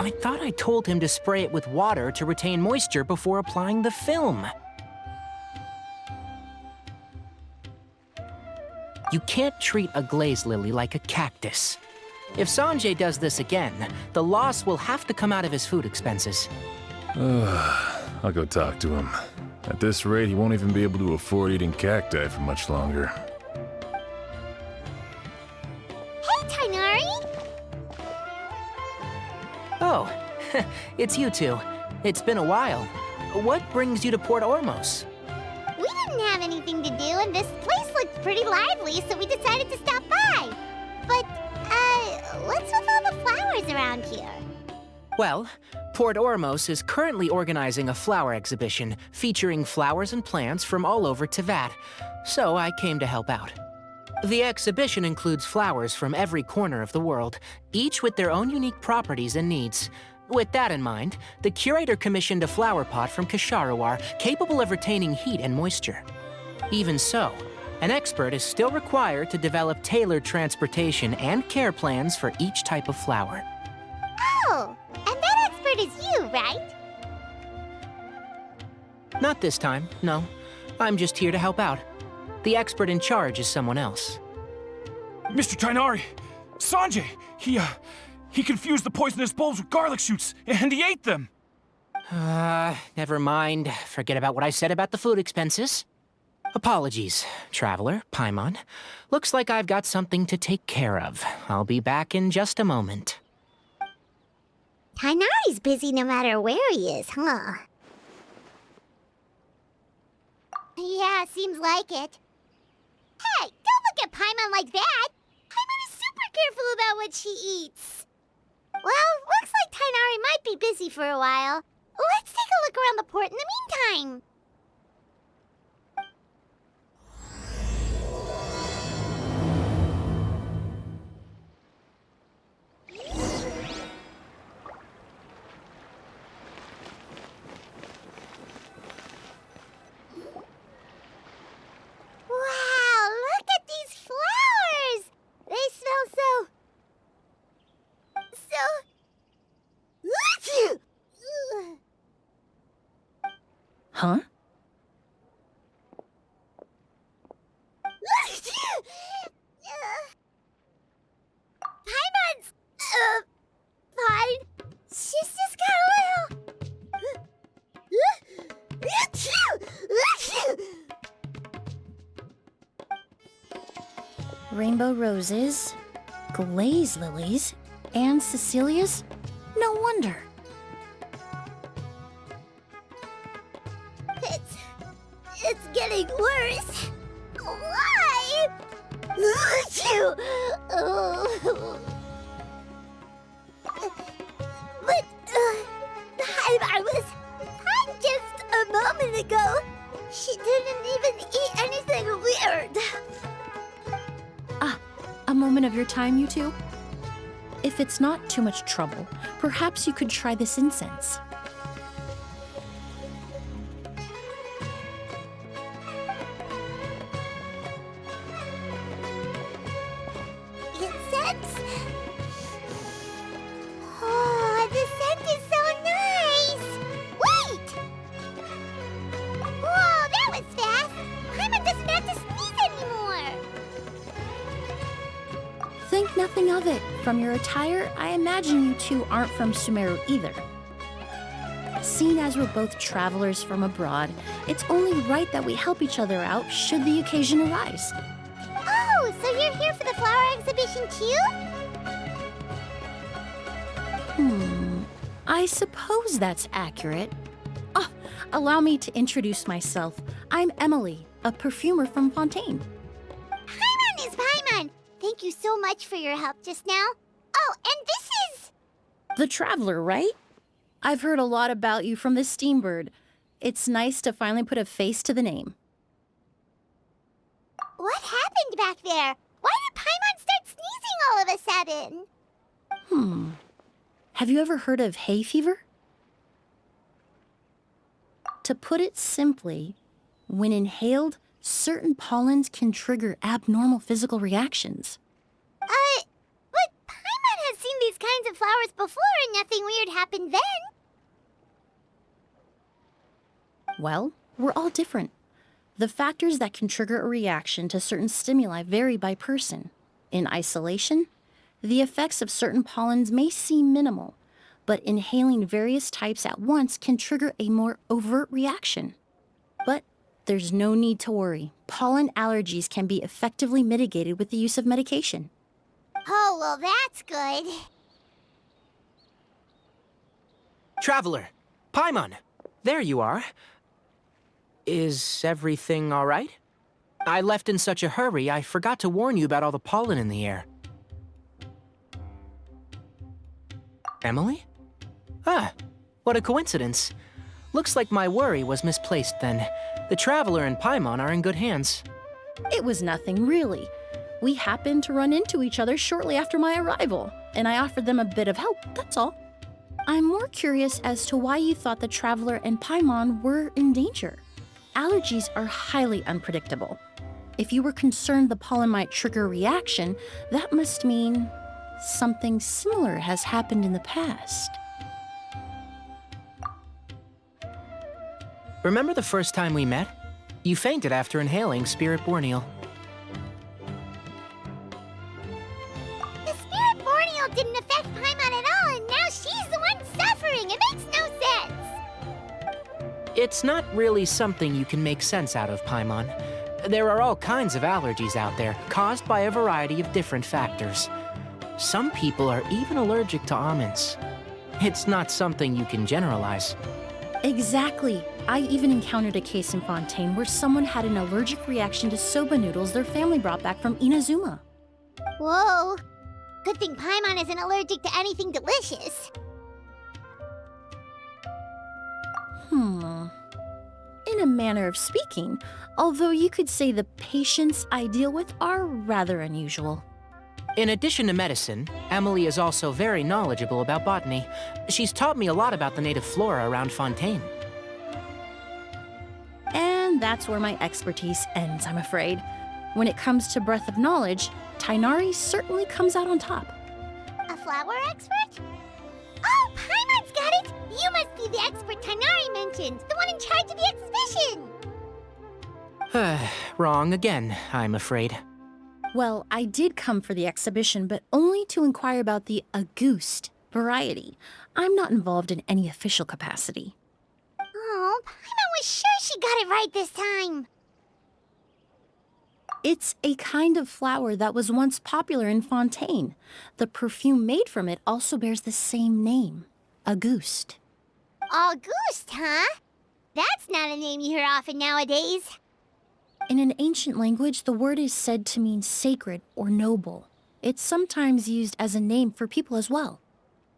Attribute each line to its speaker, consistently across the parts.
Speaker 1: I thought I told him to spray it with water to retain moisture before applying the film. You can't treat a glaze lily like a cactus. If Sanjay does this again, the loss will have to come out of his food expenses.
Speaker 2: I'll go talk to him. At this rate, he won't even be able to afford eating cacti for much longer.
Speaker 3: Hey, Tighnari!
Speaker 1: Oh, it's you two. It's been a while. What brings you to Port Ormos?
Speaker 3: We didn't have anything to do, and this place looked pretty lively, so we decided to stop by. But, what's with all the flowers around here?
Speaker 1: Well, Port Ormos is currently organizing a flower exhibition featuring flowers and plants from all over Teyvat, so I came to help out. The exhibition includes flowers from every corner of the world, each with their own unique properties and needs. With that in mind, the curator commissioned a flower pot from Ksharuar capable of retaining heat and moisture. Even so, an expert is still required to develop tailored transportation and care plans for each type of flower.
Speaker 3: Oh, and that expert is you, right?
Speaker 1: Not this time, no. I'm just here to help out. The expert in charge is someone else.
Speaker 4: Mr. Tighnari! Sanjay! He confused the poisonous bulbs with garlic shoots, and he ate them!
Speaker 1: Never mind. Forget about what I said about the food expenses. Apologies, Traveler, Paimon. Looks like I've got something to take care of. I'll be back in just a moment.
Speaker 3: Tighnari's busy no matter where he is, huh? Yeah, seems like it. Hey, don't look at Paimon like that! Paimon is super careful about what she eats. Well, looks like Tighnari might be busy for a while. Let's take a look around the port in the meantime. Wow, look at these flowers! They smell so...
Speaker 5: Huh?
Speaker 3: Paimon's... fine. She's just got a little...
Speaker 5: Rainbow roses, glaze lilies, and Cecilia's? No wonder.
Speaker 3: It's getting worse. Why? But I was fine just a moment ago. She didn't even eat anything weird.
Speaker 5: A moment of your time, you two? If it's not too much trouble, perhaps you could try this incense.
Speaker 3: Incense? Oh, the scent is so nice! Wait! Whoa, that was fast! Paimon doesn't have to sneeze anymore!
Speaker 5: Think nothing of it. From your attire, I imagine you two aren't from Sumeru either. Seeing as we're both travelers from abroad, it's only right that we help each other out should the occasion arise.
Speaker 3: Oh, so you're here for the flower exhibition too?
Speaker 5: I suppose that's accurate. Oh, allow me to introduce myself. I'm Emilie, a perfumer from Fontaine.
Speaker 3: Paimon is Paimon! Thank you so much for your help just now. Oh, and this is...
Speaker 5: The Traveler, right? I've heard a lot about you from the Steambird. It's nice to finally put a face to the name.
Speaker 3: What happened back there? Why did Paimon start sneezing all of a sudden?
Speaker 5: Have you ever heard of hay fever? To put it simply, when inhaled, certain pollens can trigger abnormal physical reactions.
Speaker 3: But Paimon has seen these kinds of flowers before and nothing weird happened then.
Speaker 5: Well, we're all different. The factors that can trigger a reaction to certain stimuli vary by person. In isolation, the effects of certain pollens may seem minimal, but inhaling various types at once can trigger a more overt reaction. But there's no need to worry. Pollen allergies can be effectively mitigated with the use of medication.
Speaker 3: Oh, well, that's good.
Speaker 1: Traveler, Paimon, there you are. Is everything all right? I left in such a hurry, I forgot to warn you about all the pollen in the air. Emilie? Ah, what a coincidence. Looks like my worry was misplaced then. The Traveler and Paimon are in good hands.
Speaker 5: It was nothing, really. We happened to run into each other shortly after my arrival, and I offered them a bit of help, that's all. I'm more curious as to why you thought the Traveler and Paimon were in danger. Allergies are highly unpredictable. If you were concerned the pollen might trigger a reaction, that must mean something similar has happened in the past.
Speaker 1: Remember the first time we met? You fainted after inhaling Spirit Borneal.
Speaker 3: The Spirit Borneal didn't affect Paimon at all, and now she's the one suffering. It makes no sense.
Speaker 1: It's not really something you can make sense out of, Paimon. There are all kinds of allergies out there, caused by a variety of different factors. Some people are even allergic to almonds. It's not something you can generalize.
Speaker 5: Exactly. I even encountered a case in Fontaine where someone had an allergic reaction to soba noodles their family brought back from Inazuma.
Speaker 3: Whoa. Good thing Paimon isn't allergic to anything delicious.
Speaker 5: In a manner of speaking, although you could say the patients I deal with are rather unusual.
Speaker 1: In addition to medicine, Emilie is also very knowledgeable about botany. She's taught me a lot about the native flora around Fontaine.
Speaker 5: And that's where my expertise ends, I'm afraid. When it comes to breadth of knowledge, Tighnari certainly comes out on top.
Speaker 3: A flower expert? Oh, Paimon's got it! You must be the expert Tighnari mentioned, the one in charge of the exhibition!
Speaker 1: Wrong again, I'm afraid.
Speaker 5: Well, I did come for the exhibition, but only to inquire about the Auguste variety. I'm not involved in any official capacity.
Speaker 3: Oh, Paimon was sure she got it right this time.
Speaker 5: It's a kind of flower that was once popular in Fontaine. The perfume made from it also bears the same name, Auguste.
Speaker 3: Auguste, huh? That's not a name you hear often nowadays.
Speaker 5: In an ancient language, the word is said to mean sacred or noble. It's sometimes used as a name for people as well.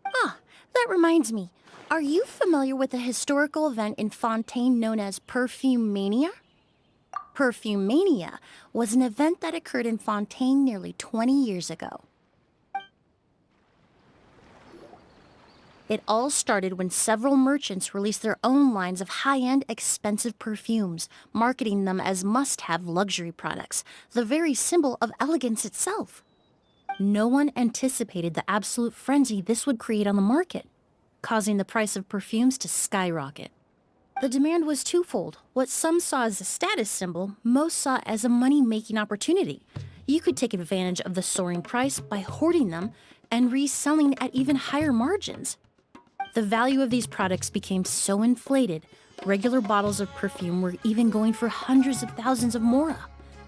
Speaker 5: Ah, that reminds me. Are you familiar with a historical event in Fontaine known as Perfume Mania? Perfume Mania was an event that occurred in Fontaine nearly 20 years ago. It all started when several merchants released their own lines of high-end, expensive perfumes, marketing them as must-have luxury products, the very symbol of elegance itself. No one anticipated the absolute frenzy this would create on the market, causing the price of perfumes to skyrocket. The demand was twofold. What some saw as a status symbol, most saw as a money-making opportunity. You could take advantage of the soaring price by hoarding them and reselling at even higher margins. The value of these products became so inflated, regular bottles of perfume were even going for hundreds of thousands of mora.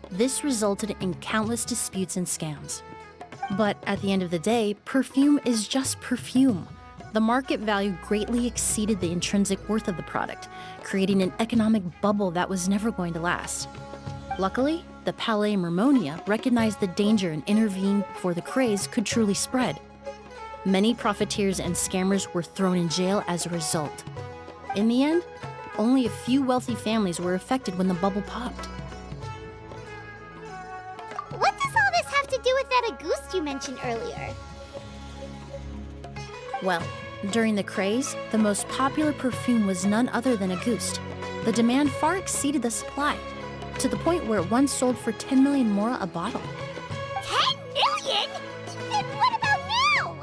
Speaker 5: This resulted in countless disputes and scams. But at the end of the day, perfume is just perfume. The market value greatly exceeded the intrinsic worth of the product, creating an economic bubble that was never going to last. Luckily, the Palais Mermonia recognized the danger and intervened before the craze could truly spread. Many profiteers and scammers were thrown in jail as a result. In the end, only a few wealthy families were affected when the bubble popped.
Speaker 3: What does all this have to do with that Auguste you mentioned earlier?
Speaker 5: Well, during the craze, the most popular perfume was none other than Auguste. The demand far exceeded the supply, to the point where it once sold for 10 million mora a bottle.
Speaker 3: 10 million? Then what about now?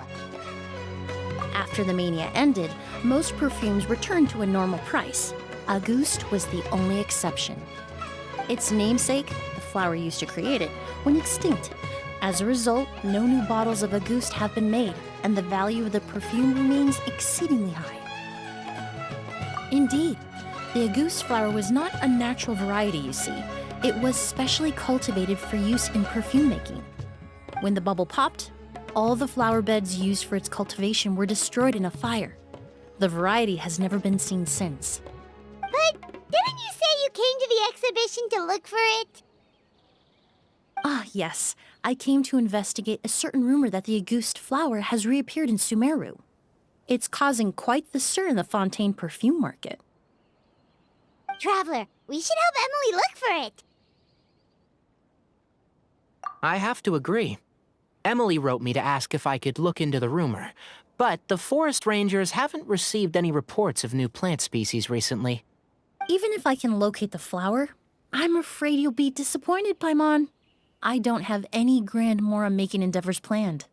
Speaker 5: After the mania ended, most perfumes returned to a normal price. Auguste was the only exception. Its namesake, the flower used to create it, went extinct. As a result, no new bottles of Auguste have been made, and the value of the perfume remains exceedingly high. Indeed, the Auguste flower was not a natural variety, you see. It was specially cultivated for use in perfume making. When the bubble popped, all the flower beds used for its cultivation were destroyed in a fire. The variety has never been seen since.
Speaker 3: But didn't you say you came to the exhibition to look for it?
Speaker 5: Ah, yes. I came to investigate a certain rumor that the Auguste flower has reappeared in Sumeru. It's causing quite the stir in the Fontaine perfume market.
Speaker 3: Traveler, we should help Emilie look for it.
Speaker 1: I have to agree. Emilie wrote me to ask if I could look into the rumor, but the forest rangers haven't received any reports of new plant species recently.
Speaker 5: Even if I can locate the flower, I'm afraid you'll be disappointed, Paimon. I don't have any grand Mora-making endeavors planned.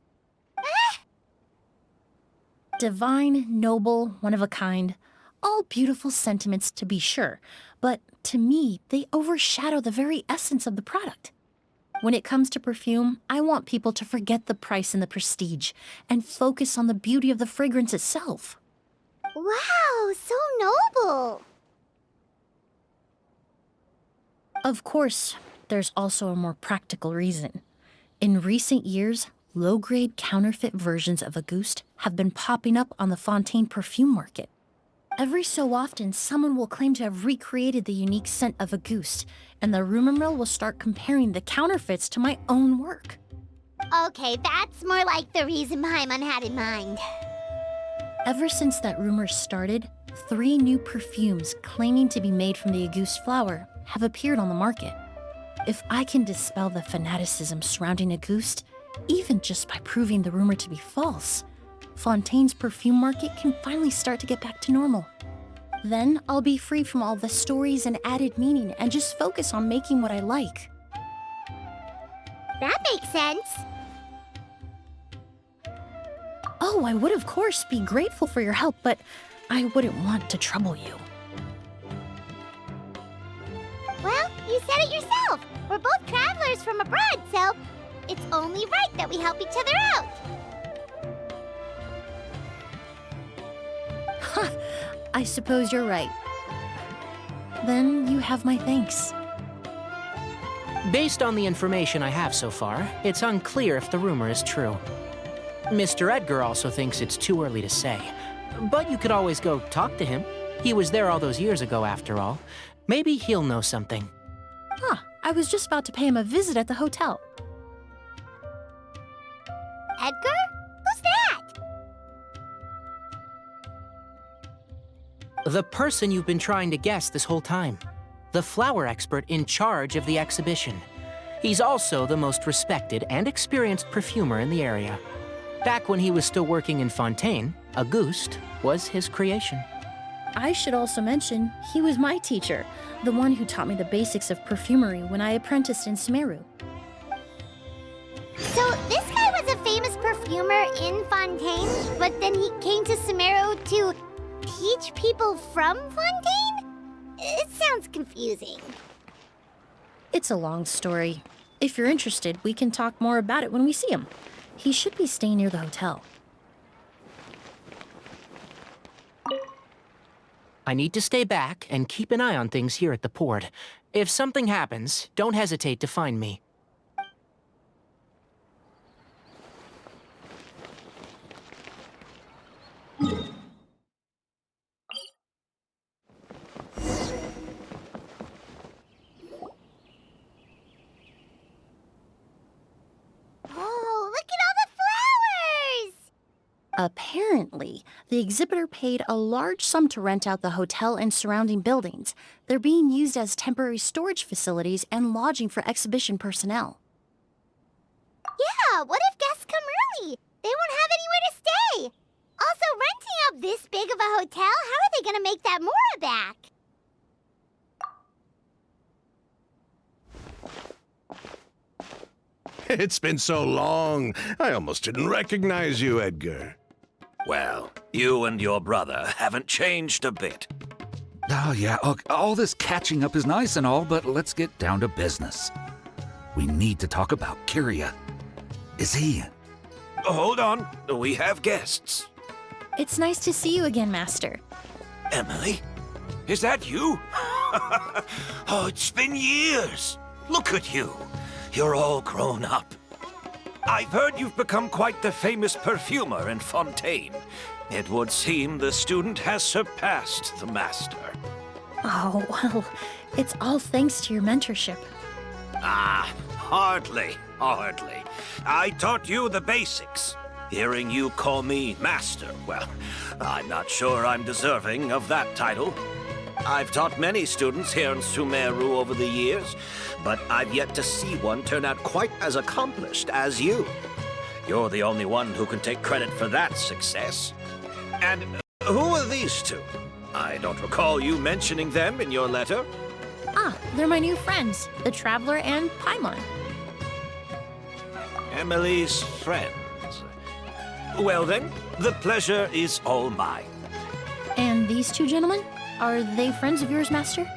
Speaker 5: Divine, noble, one of a kind, all beautiful sentiments to be sure, but to me, they overshadow the very essence of the product. When it comes to perfume, I want people to forget the price and the prestige and focus on the beauty of the fragrance itself.
Speaker 3: Wow, so noble.
Speaker 5: Of course, there's also a more practical reason. In recent years, low-grade counterfeit versions of Auguste have been popping up on the Fontaine perfume market. Every so often, someone will claim to have recreated the unique scent of Auguste, and the rumor mill will start comparing the counterfeits to my own work.
Speaker 3: Okay, that's more like the reason Paimon had in mind.
Speaker 5: Ever since that rumor started, 3 new perfumes claiming to be made from the Auguste flower have appeared on the market. If I can dispel the fanaticism surrounding Auguste, even just by proving the rumor to be false, Fontaine's perfume market can finally start to get back to normal. Then I'll be free from all the stories and added meaning and just focus on making what I like.
Speaker 3: That makes sense.
Speaker 5: Oh, I would of course be grateful for your help, but I wouldn't want to trouble you.
Speaker 3: Well, you said it yourself. We're both travelers from abroad, so it's only right that we help each other out.
Speaker 5: I suppose you're right. Then you have my thanks.
Speaker 1: Based on the information I have so far, it's unclear if the rumor is true. Mr. Edgar also thinks it's too early to say, but you could always go talk to him. He was there all those years ago, after all. Maybe he'll know something.
Speaker 5: I was just about to pay him a visit at the hotel.
Speaker 3: Edgar? Who's that?
Speaker 1: The person you've been trying to guess this whole time. The flower expert in charge of the exhibition. He's also the most respected and experienced perfumer in the area. Back when he was still working in Fontaine, Auguste was his creation.
Speaker 5: I should also mention, he was my teacher, the one who taught me the basics of perfumery when I apprenticed in Sumeru.
Speaker 3: So this guy was a famous perfumer in Fontaine, but then he came to Sumeru to teach people from Fontaine? It sounds confusing.
Speaker 5: It's a long story. If you're interested, we can talk more about it when we see him. He should be staying near the hotel.
Speaker 1: I need to stay back and keep an eye on things here at the port. If something happens, don't hesitate to find me.
Speaker 3: Oh, look at all the flowers!
Speaker 5: Apparently, the exhibitor paid a large sum to rent out the hotel and surrounding buildings. They're being used as temporary storage facilities and lodging for exhibition personnel.
Speaker 3: Yeah, what if guests come early? They won't have anywhere to stay. Also, renting out this big of a hotel, how are they gonna make that Mora back?
Speaker 6: It's been so long. I almost didn't recognize you, Edgar. Well, you and your brother haven't changed a bit.
Speaker 7: Oh, yeah, all this catching up is nice and all, but let's get down to business. We need to talk about Kyria. Is he...
Speaker 6: Hold on, we have guests.
Speaker 5: It's nice to see you again, Master.
Speaker 6: Emilie? Is that you? Oh, it's been years. Look at you. You're all grown up. I've heard you've become quite the famous perfumer in Fontaine. It would seem the student has surpassed the master.
Speaker 5: Oh, well, it's all thanks to your mentorship.
Speaker 6: Ah, hardly. I taught you the basics. Hearing you call me master, well, I'm not sure I'm deserving of that title. I've taught many students here in Sumeru over the years, but I've yet to see one turn out quite as accomplished as you. You're the only one who can take credit for that success. And who are these two? I don't recall you mentioning them in your letter.
Speaker 5: Ah, they're my new friends, the Traveler and Paimon.
Speaker 6: Emilie's friends. Well then, the pleasure is all mine.
Speaker 5: And these two gentlemen? Are they friends of yours, Master?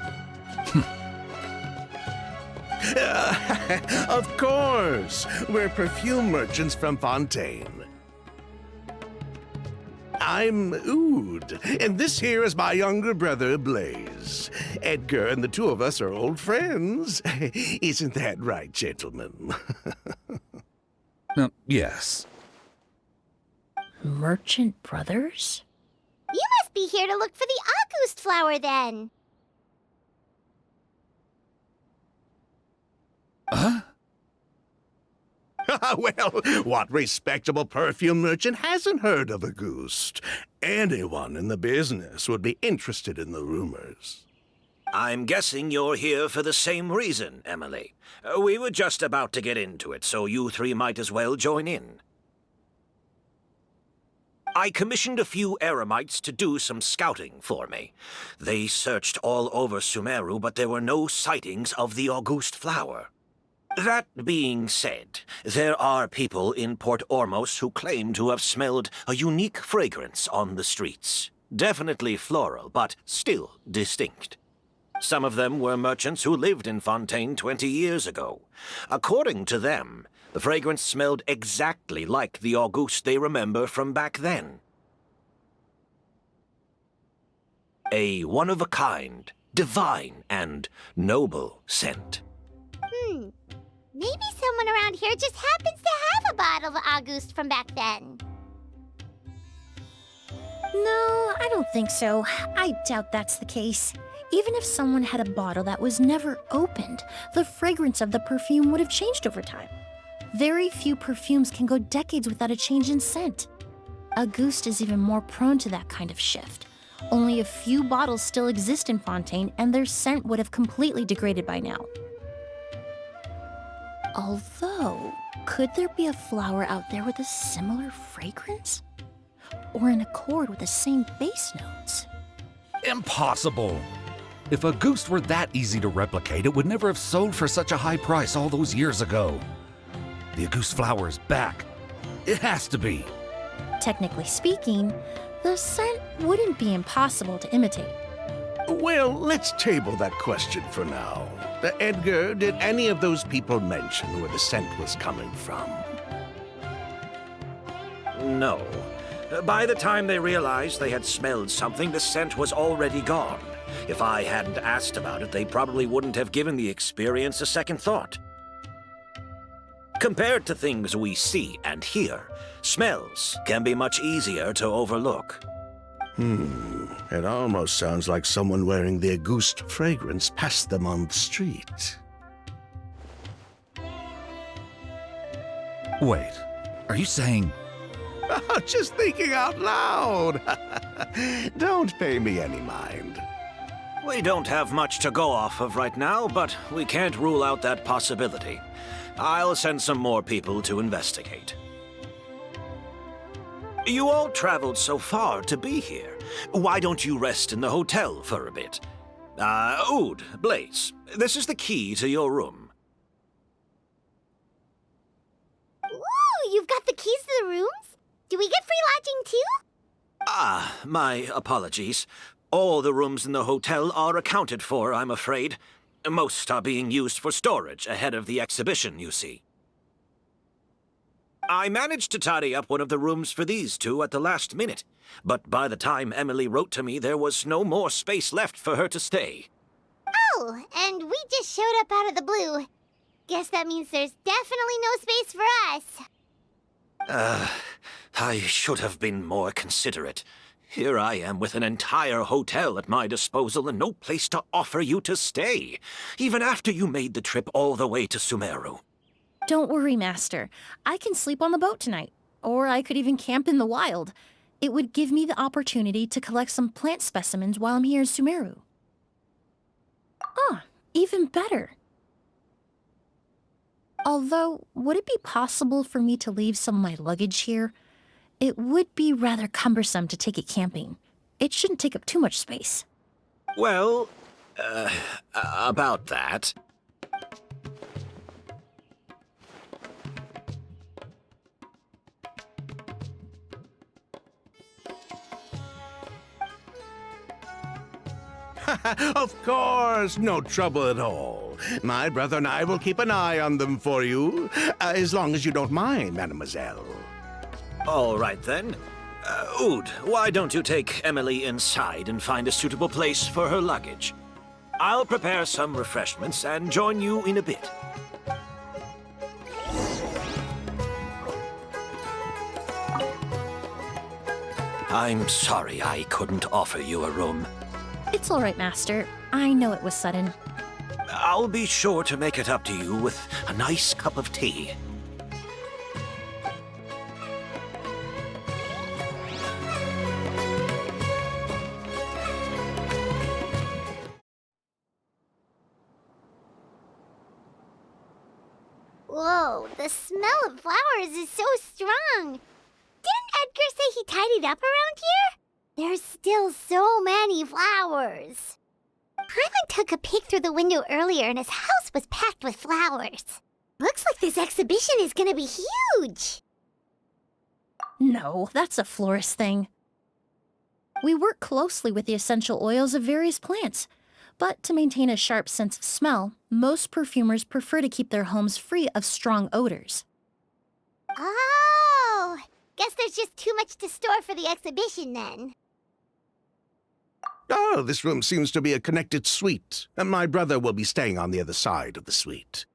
Speaker 8: Of course! We're perfume merchants from Fontaine. I'm Oud, and this here is my younger brother, Blaze. Edgar and the two of us are old friends. Isn't that right, gentlemen?
Speaker 7: Yes.
Speaker 5: Merchant brothers?
Speaker 3: You must be here to look for the August flower, then.
Speaker 7: Huh?
Speaker 8: Well, what respectable perfume merchant hasn't heard of a Auguste? Anyone in the business would be interested in the rumors.
Speaker 6: I'm guessing you're here for the same reason, Emilie. We were just about to get into it, so you three might as well join in. I commissioned a few eremites to do some scouting for me. They searched all over Sumeru, but there were no sightings of the Auguste flower. That being said, there are people in Port Ormos who claim to have smelled a unique fragrance on the streets. Definitely floral, but still distinct. Some of them were merchants who lived in Fontaine 20 years ago. According to them, the fragrance smelled exactly like the Auguste they remember from back then. A one-of-a-kind, divine, and noble scent.
Speaker 3: Maybe someone around here just happens to have a bottle of Auguste from back then.
Speaker 5: No, I don't think so. I doubt that's the case. Even if someone had a bottle that was never opened, the fragrance of the perfume would have changed over time. Very few perfumes can go decades without a change in scent. Auguste is even more prone to that kind of shift. Only a few bottles still exist in Fontaine, and their scent would have completely degraded by now. Although, could there be a flower out there with a similar fragrance? Or in accord with the same base notes?
Speaker 7: Impossible! If Auguste were that easy to replicate, it would never have sold for such a high price all those years ago. The Auguste flower is back. It has to be.
Speaker 5: Technically speaking, the scent wouldn't be impossible to imitate.
Speaker 8: Well, let's table that question for now. Edgar, did any of those people mention where the scent was coming from?
Speaker 6: No. By the time they realized they had smelled something, the scent was already gone. If I hadn't asked about it, they probably wouldn't have given the experience a second thought. Compared to things we see and hear, smells can be much easier to overlook.
Speaker 8: It almost sounds like someone wearing the Auguste fragrance passed them on the street.
Speaker 7: Wait, are you saying...
Speaker 8: Just thinking out loud. Don't pay me any mind.
Speaker 6: We don't have much to go off of right now, but we can't rule out that possibility. I'll send some more people to investigate. You all traveled so far to be here. Why don't you rest in the hotel for a bit? Oud, Blaze, this is the key to your room.
Speaker 3: Ooh, you've got the keys to the rooms? Do we get free lodging too?
Speaker 6: My apologies. All the rooms in the hotel are accounted for, I'm afraid. Most are being used for storage ahead of the exhibition, you see. I managed to tidy up one of the rooms for these two at the last minute, but by the time Emilie wrote to me, there was no more space left for her to stay.
Speaker 3: Oh, and we just showed up out of the blue. Guess that means there's definitely no space for us.
Speaker 6: I should have been more considerate. Here I am with an entire hotel at my disposal and no place to offer you to stay, even after you made the trip all the way to Sumeru.
Speaker 5: Don't worry, Master. I can sleep on the boat tonight, or I could even camp in the wild. It would give me the opportunity to collect some plant specimens while I'm here in Sumeru. Ah, even better. Although, would it be possible for me to leave some of my luggage here? It would be rather cumbersome to take it camping. It shouldn't take up too much space.
Speaker 6: Well, about that.
Speaker 8: Of course, no trouble at all. My brother and I will keep an eye on them for you, as long as you don't mind, mademoiselle.
Speaker 6: All right, then. Oud, why don't you take Emilie inside and find a suitable place for her luggage? I'll prepare some refreshments and join you in a bit. I'm sorry I couldn't offer you a room.
Speaker 5: It's all right, Master. I know it was sudden.
Speaker 6: I'll be sure to make it up to you with a nice cup of tea.
Speaker 3: Whoa, the smell of flowers is so strong. Didn't Edgar say he tidied up around here? There's still so many flowers. Paimon took a peek through the window earlier and his house was packed with flowers. Looks like this exhibition is gonna be huge.
Speaker 5: No, that's a florist thing. We work closely with the essential oils of various plants, but to maintain a sharp sense of smell, most perfumers prefer to keep their homes free of strong odors.
Speaker 3: Oh, guess there's just too much to store for the exhibition then.
Speaker 8: Oh, this room seems to be a connected suite, and my brother will be staying on the other side of the suite.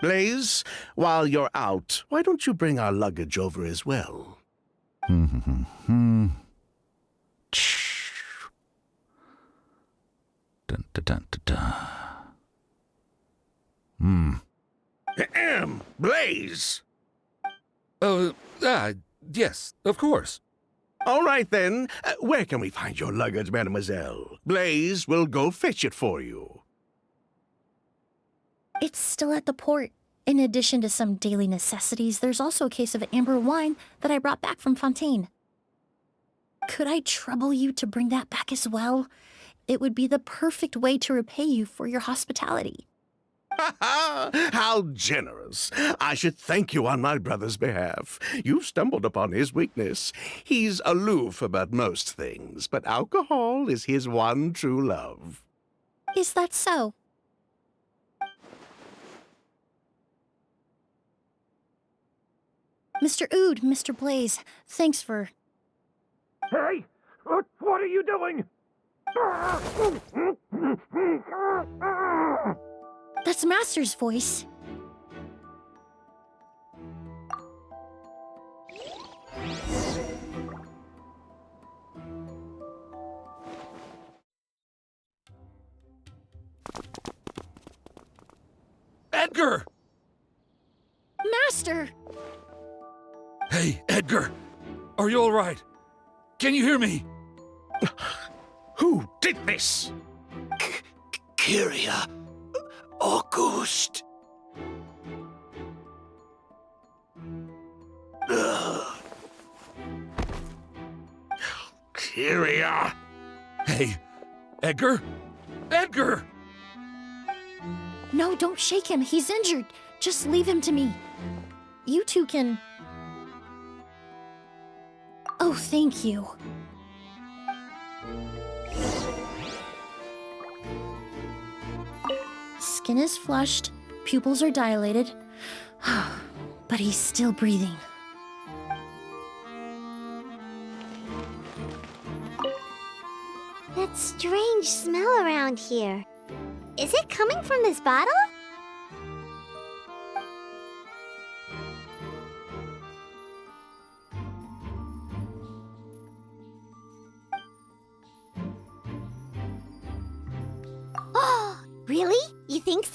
Speaker 8: Blaze, while you're out, why don't you bring our luggage over as well?
Speaker 7: Dun, dun, dun, dun, dun.
Speaker 8: Blaze!
Speaker 7: Yes, of course.
Speaker 8: All right, then. Where can we find your luggage, mademoiselle? Blaze will go fetch it for you.
Speaker 5: It's still at the port. In addition to some daily necessities, there's also a case of amber wine that I brought back from Fontaine. Could I trouble you to bring that back as well? It would be the perfect way to repay you for your hospitality.
Speaker 8: How generous. I should thank you on my brother's behalf. You've stumbled upon his weakness. He's aloof about most things, but alcohol is his one true love.
Speaker 5: Is that so? Mr. Oud, Mr. Blaze, thanks for...
Speaker 4: Hey! What are you doing?
Speaker 5: That's Master's voice.
Speaker 7: Edgar!
Speaker 5: Master!
Speaker 7: Hey, Edgar! Are you all right? Can you hear me?
Speaker 8: Who did this?
Speaker 6: Kyria. Auguste.
Speaker 8: Kyria.
Speaker 7: Hey, Edgar? Edgar!
Speaker 5: No, don't shake him. He's injured. Just leave him to me. You two can... Oh, thank you. skin is flushed, pupils are dilated, but he's still breathing.
Speaker 3: That strange smell around here. Is it coming from this bottle? Oh, really? You think so?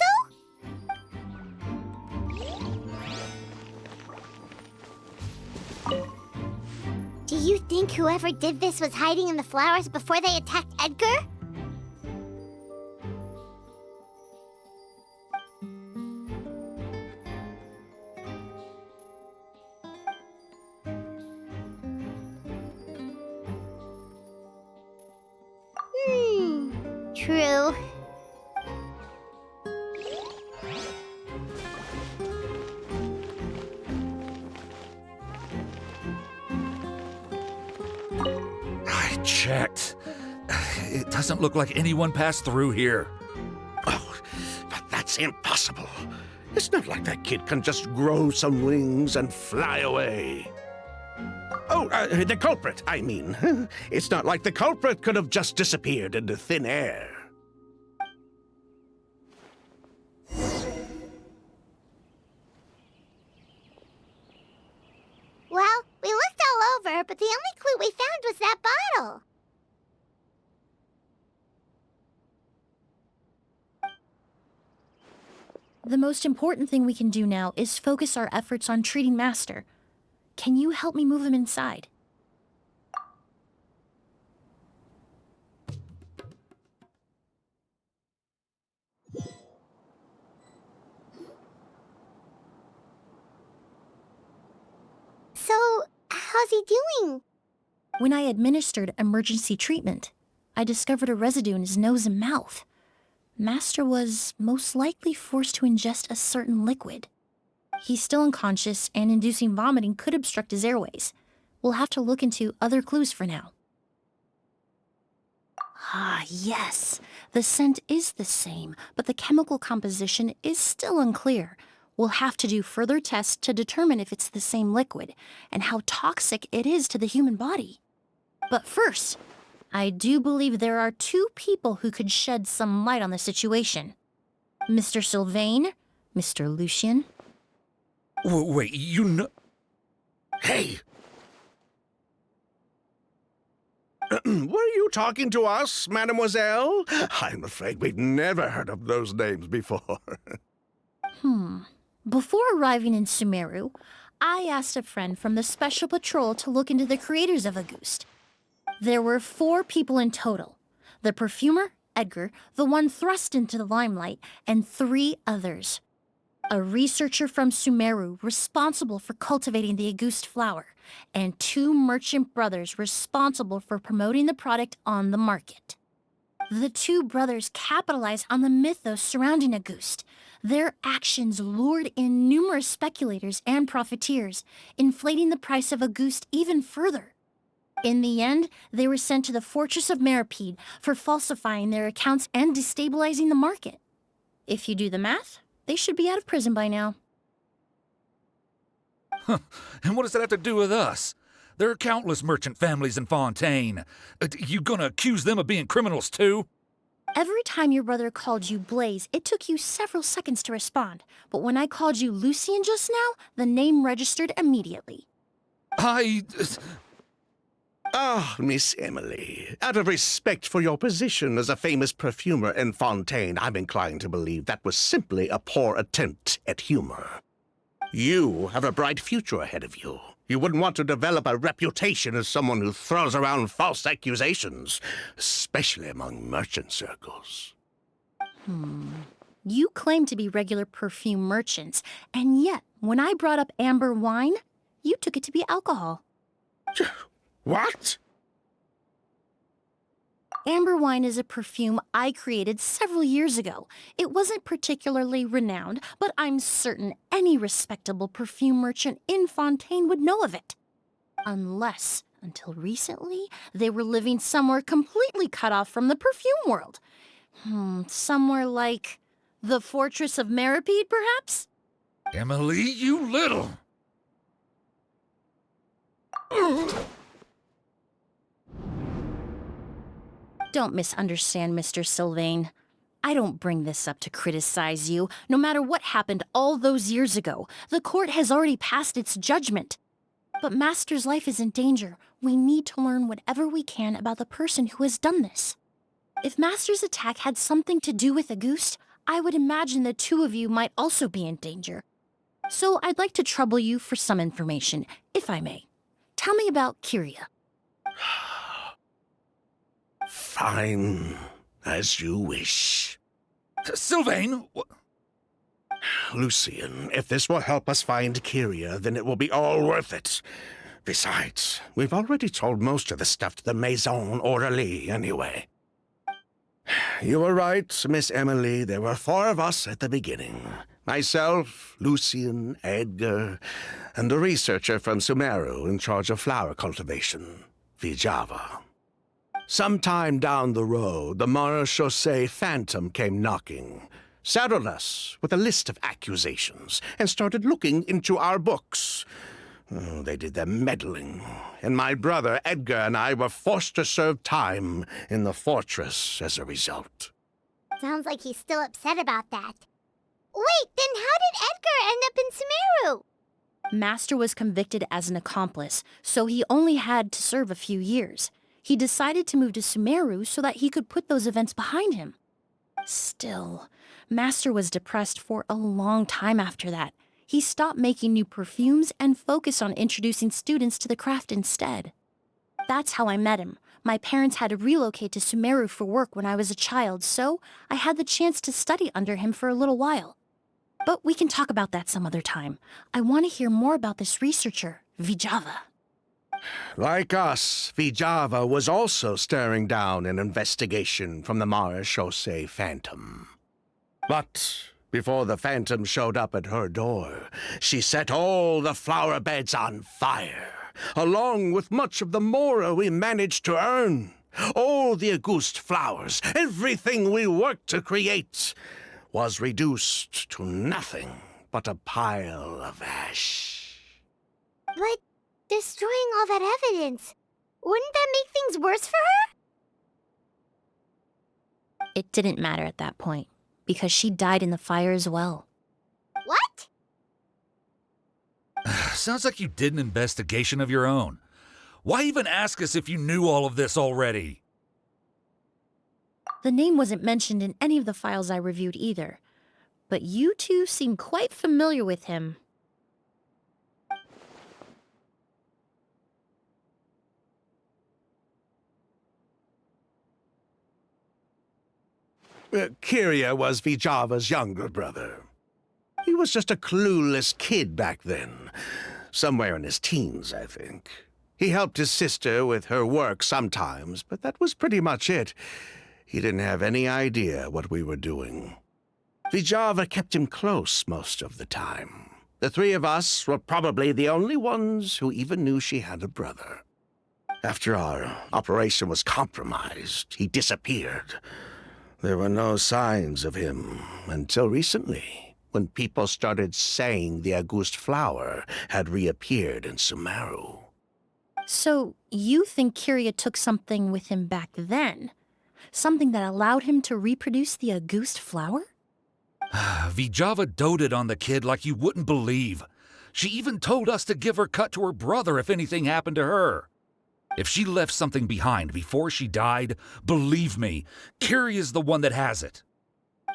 Speaker 3: Do you think whoever did this was hiding in the flowers before they attacked Edgar? True.
Speaker 7: I checked. It doesn't look like anyone passed through here.
Speaker 8: Oh, but that's impossible. It's not like that kid can just grow some wings and fly away. Oh, the culprit, I mean. It's not like the culprit could have just disappeared into thin air.
Speaker 3: Well, we looked all over, but the only clue we found was that bottle.
Speaker 5: The most important thing we can do now is focus our efforts on treating Master. Can you help me move him inside?
Speaker 3: So, how's he doing?
Speaker 5: When I administered emergency treatment, I discovered a residue in his nose and mouth. Master was most likely forced to ingest a certain liquid. He's still unconscious, and inducing vomiting could obstruct his airways. We'll have to look into other clues for now. Ah, yes. The scent is the same, but the chemical composition is still unclear. We'll have to do further tests to determine if it's the same liquid, and how toxic it is to the human body. But first, I do believe there are two people who could shed some light on the situation. Mr. Sylvain, Mr. Lucien.
Speaker 7: Wait, you know...
Speaker 8: Hey! Were you talking to us, mademoiselle? I'm afraid we'd never heard of those names before.
Speaker 5: Before arriving in Sumeru, I asked a friend from the Special Patrol to look into the creators of Auguste. There were 4 people in total. The perfumer, Edgar, the one thrust into the limelight, and 3 others. A researcher from Sumeru responsible for cultivating the Auguste flower, and 2 merchant brothers responsible for promoting the product on the market. The 2 brothers capitalized on the mythos surrounding Auguste. Their actions lured in numerous speculators and profiteers, inflating the price of Auguste even further. In the end, they were sent to the Fortress of Meripede for falsifying their accounts and destabilizing the market. If you do the math, they should be out of prison by now.
Speaker 7: And what does that have to do with us? There are countless merchant families in Fontaine. You gonna accuse them of being criminals too?
Speaker 5: Every time your brother called you Blaze, it took you several seconds to respond. But when I called you Lucien just now, the name registered immediately.
Speaker 8: Ah, Miss Emilie, out of respect for your position as a famous perfumer in Fontaine, I'm inclined to believe that was simply a poor attempt at humor. You have a bright future ahead of you. You wouldn't want to develop a reputation as someone who throws around false accusations, especially among merchant circles.
Speaker 5: You claim to be regular perfume merchants, and yet, when I brought up amber wine, you took it to be alcohol.
Speaker 8: What?
Speaker 5: Amber wine is a perfume I created several years ago. It wasn't particularly renowned, but I'm certain any respectable perfume merchant in Fontaine would know of it. Unless, until recently, they were living somewhere completely cut off from the perfume world. Somewhere like The Fortress of Meripede, perhaps?
Speaker 7: Emilie, you little...
Speaker 5: Don't misunderstand, Mr. Sylvain. I don't bring this up to criticize you. No matter what happened all those years ago, the court has already passed its judgment. But Master's life is in danger. We need to learn whatever we can about the person who has done this. If Master's attack had something to do with Auguste, I would imagine the two of you might also be in danger. So I'd like to trouble you for some information, if I may. Tell me about Kyria.
Speaker 8: Fine, as you wish.
Speaker 7: Sylvain!
Speaker 8: Lucien, if this will help us find Kyria, then it will be all worth it. Besides, we've already told most of the stuff to the Maison Orderly anyway. You were right, Miss Emilie. There were 4 of us at the beginning. Myself, Lucien, Edgar, and a researcher from Sumeru in charge of flower cultivation, Vijava. Sometime down the road, the Marechaussee Phantom came knocking, saddled us with a list of accusations, and started looking into our books. Oh, they did their meddling, and my brother Edgar and I were forced to serve time in the fortress as a result.
Speaker 3: Sounds like he's still upset about that. Wait, then how did Edgar end up in Sumeru?
Speaker 5: Master was convicted as an accomplice, so he only had to serve a few years. He decided to move to Sumeru so that he could put those events behind him. Still, Master was depressed for a long time after that. He stopped making new perfumes and focused on introducing students to the craft instead. That's how I met him. My parents had to relocate to Sumeru for work when I was a child, so I had the chance to study under him for a little while. But we can talk about that some other time. I want to hear more about this researcher, Vijava.
Speaker 8: Like us, Vijava was also staring down an investigation from the Marechaussee Phantom. But before the Phantom showed up at her door, she set all the flower beds on fire, along with much of the mora we managed to earn. All the Auguste flowers, everything we worked to create, was reduced to nothing but a pile of ash.
Speaker 3: But destroying all that evidence, wouldn't that make things worse for her?
Speaker 5: It didn't matter at that point, because she died in the fire as well.
Speaker 3: What?
Speaker 7: Sounds like you did an investigation of your own. Why even ask us if you knew all of this already?
Speaker 5: The name wasn't mentioned in any of the files I reviewed either, but you two seem quite familiar with him.
Speaker 8: Kyria was Vijava's younger brother. He was just a clueless kid back then. Somewhere in his teens, I think. He helped his sister with her work sometimes, but that was pretty much it. He didn't have any idea what we were doing. Vijava kept him close most of the time. The 3 of us were probably the only ones who even knew she had a brother. After our operation was compromised, he disappeared. There were no signs of him until recently, when people started saying the Auguste flower had reappeared in Sumeru.
Speaker 5: So, you think Kyria took something with him back then? Something that allowed him to reproduce the Auguste flower?
Speaker 7: Vijava doted on the kid like you wouldn't believe. She even told us to give her cut to her brother if anything happened to her. If she left something behind before she died, believe me, Kyria's the one that has it.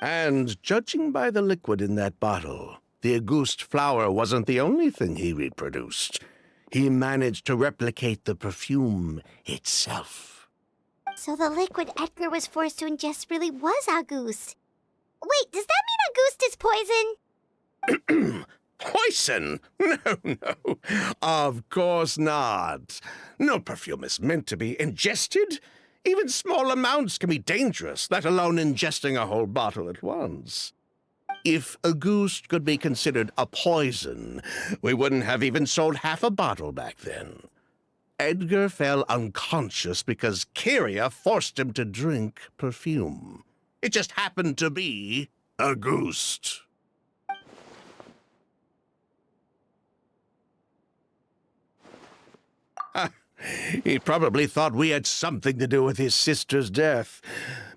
Speaker 8: And judging by the liquid in that bottle, the Auguste flower wasn't the only thing he reproduced. He managed to replicate the perfume itself.
Speaker 3: So the liquid Edgar was forced to ingest really was Auguste. Wait, does that mean Auguste is poison?
Speaker 8: Poison? No. Of course not. No perfume is meant to be ingested. Even small amounts can be dangerous, let alone ingesting a whole bottle at once. If Auguste could be considered a poison, we wouldn't have even sold half a bottle back then. Edgar fell unconscious because Kyria forced him to drink perfume. It just happened to be Auguste. He probably thought we had something to do with his sister's death.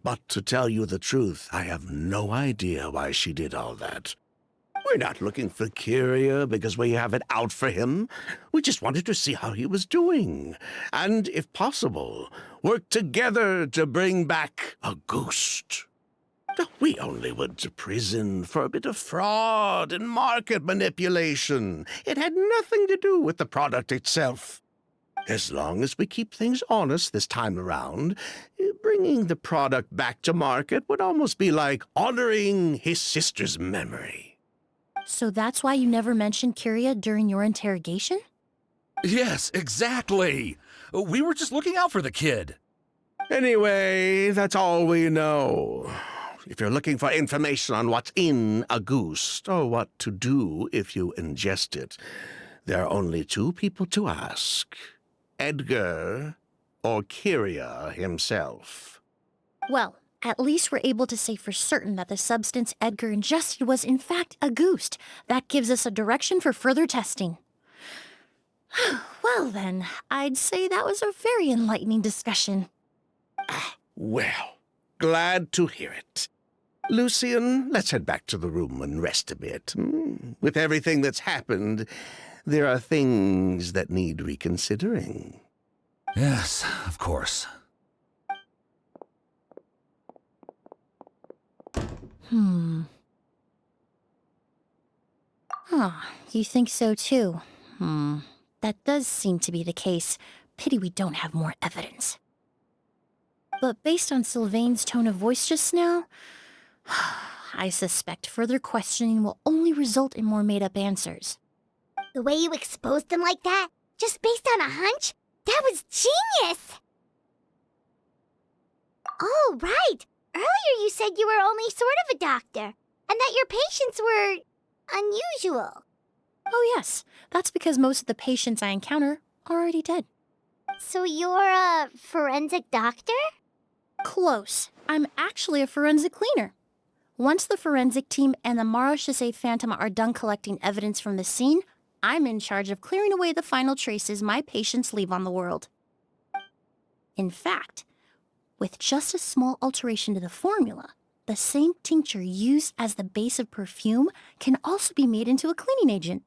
Speaker 8: But to tell you the truth, I have no idea why she did all that. We're not looking for Kyria because we have it out for him. We just wanted to see how he was doing. And, if possible, work together to bring back Auguste. We only went to prison for a bit of fraud and market manipulation. It had nothing to do with the product itself. As long as we keep things honest this time around, bringing the product back to market would almost be like honoring his sister's memory.
Speaker 5: So that's why you never mentioned Kyria during your interrogation?
Speaker 7: Yes, exactly. We were just looking out for the kid.
Speaker 8: Anyway, that's all we know. If you're looking for information on what's in Auguste, or what to do if you ingest it, there are only two people to ask. Edgar or Kyria himself.
Speaker 5: Well, at least we're able to say for certain that the substance Edgar ingested was in fact Auguste. That gives us a direction for further testing. Well then, I'd say that was a very enlightening discussion.
Speaker 8: Well, glad to hear it. Lucian, let's head back to the room and rest a bit. With everything that's happened, there are things that need reconsidering.
Speaker 7: Yes, of course.
Speaker 5: You think so too? That does seem to be the case. Pity we don't have more evidence. But based on Sylvain's tone of voice just now, I suspect further questioning will only result in more made-up answers.
Speaker 3: The way you exposed them like that, just based on a hunch, that was genius! Oh, right. Earlier you said you were only sort of a doctor, and that your patients were unusual.
Speaker 5: Oh yes, that's because most of the patients I encounter are already dead.
Speaker 3: So you're a forensic doctor?
Speaker 5: Close. I'm actually a forensic cleaner. Once the forensic team and the Marechaussee Phantom are done collecting evidence from the scene, I'm in charge of clearing away the final traces my patients leave on the world. In fact, with just a small alteration to the formula, the same tincture used as the base of perfume can also be made into a cleaning agent.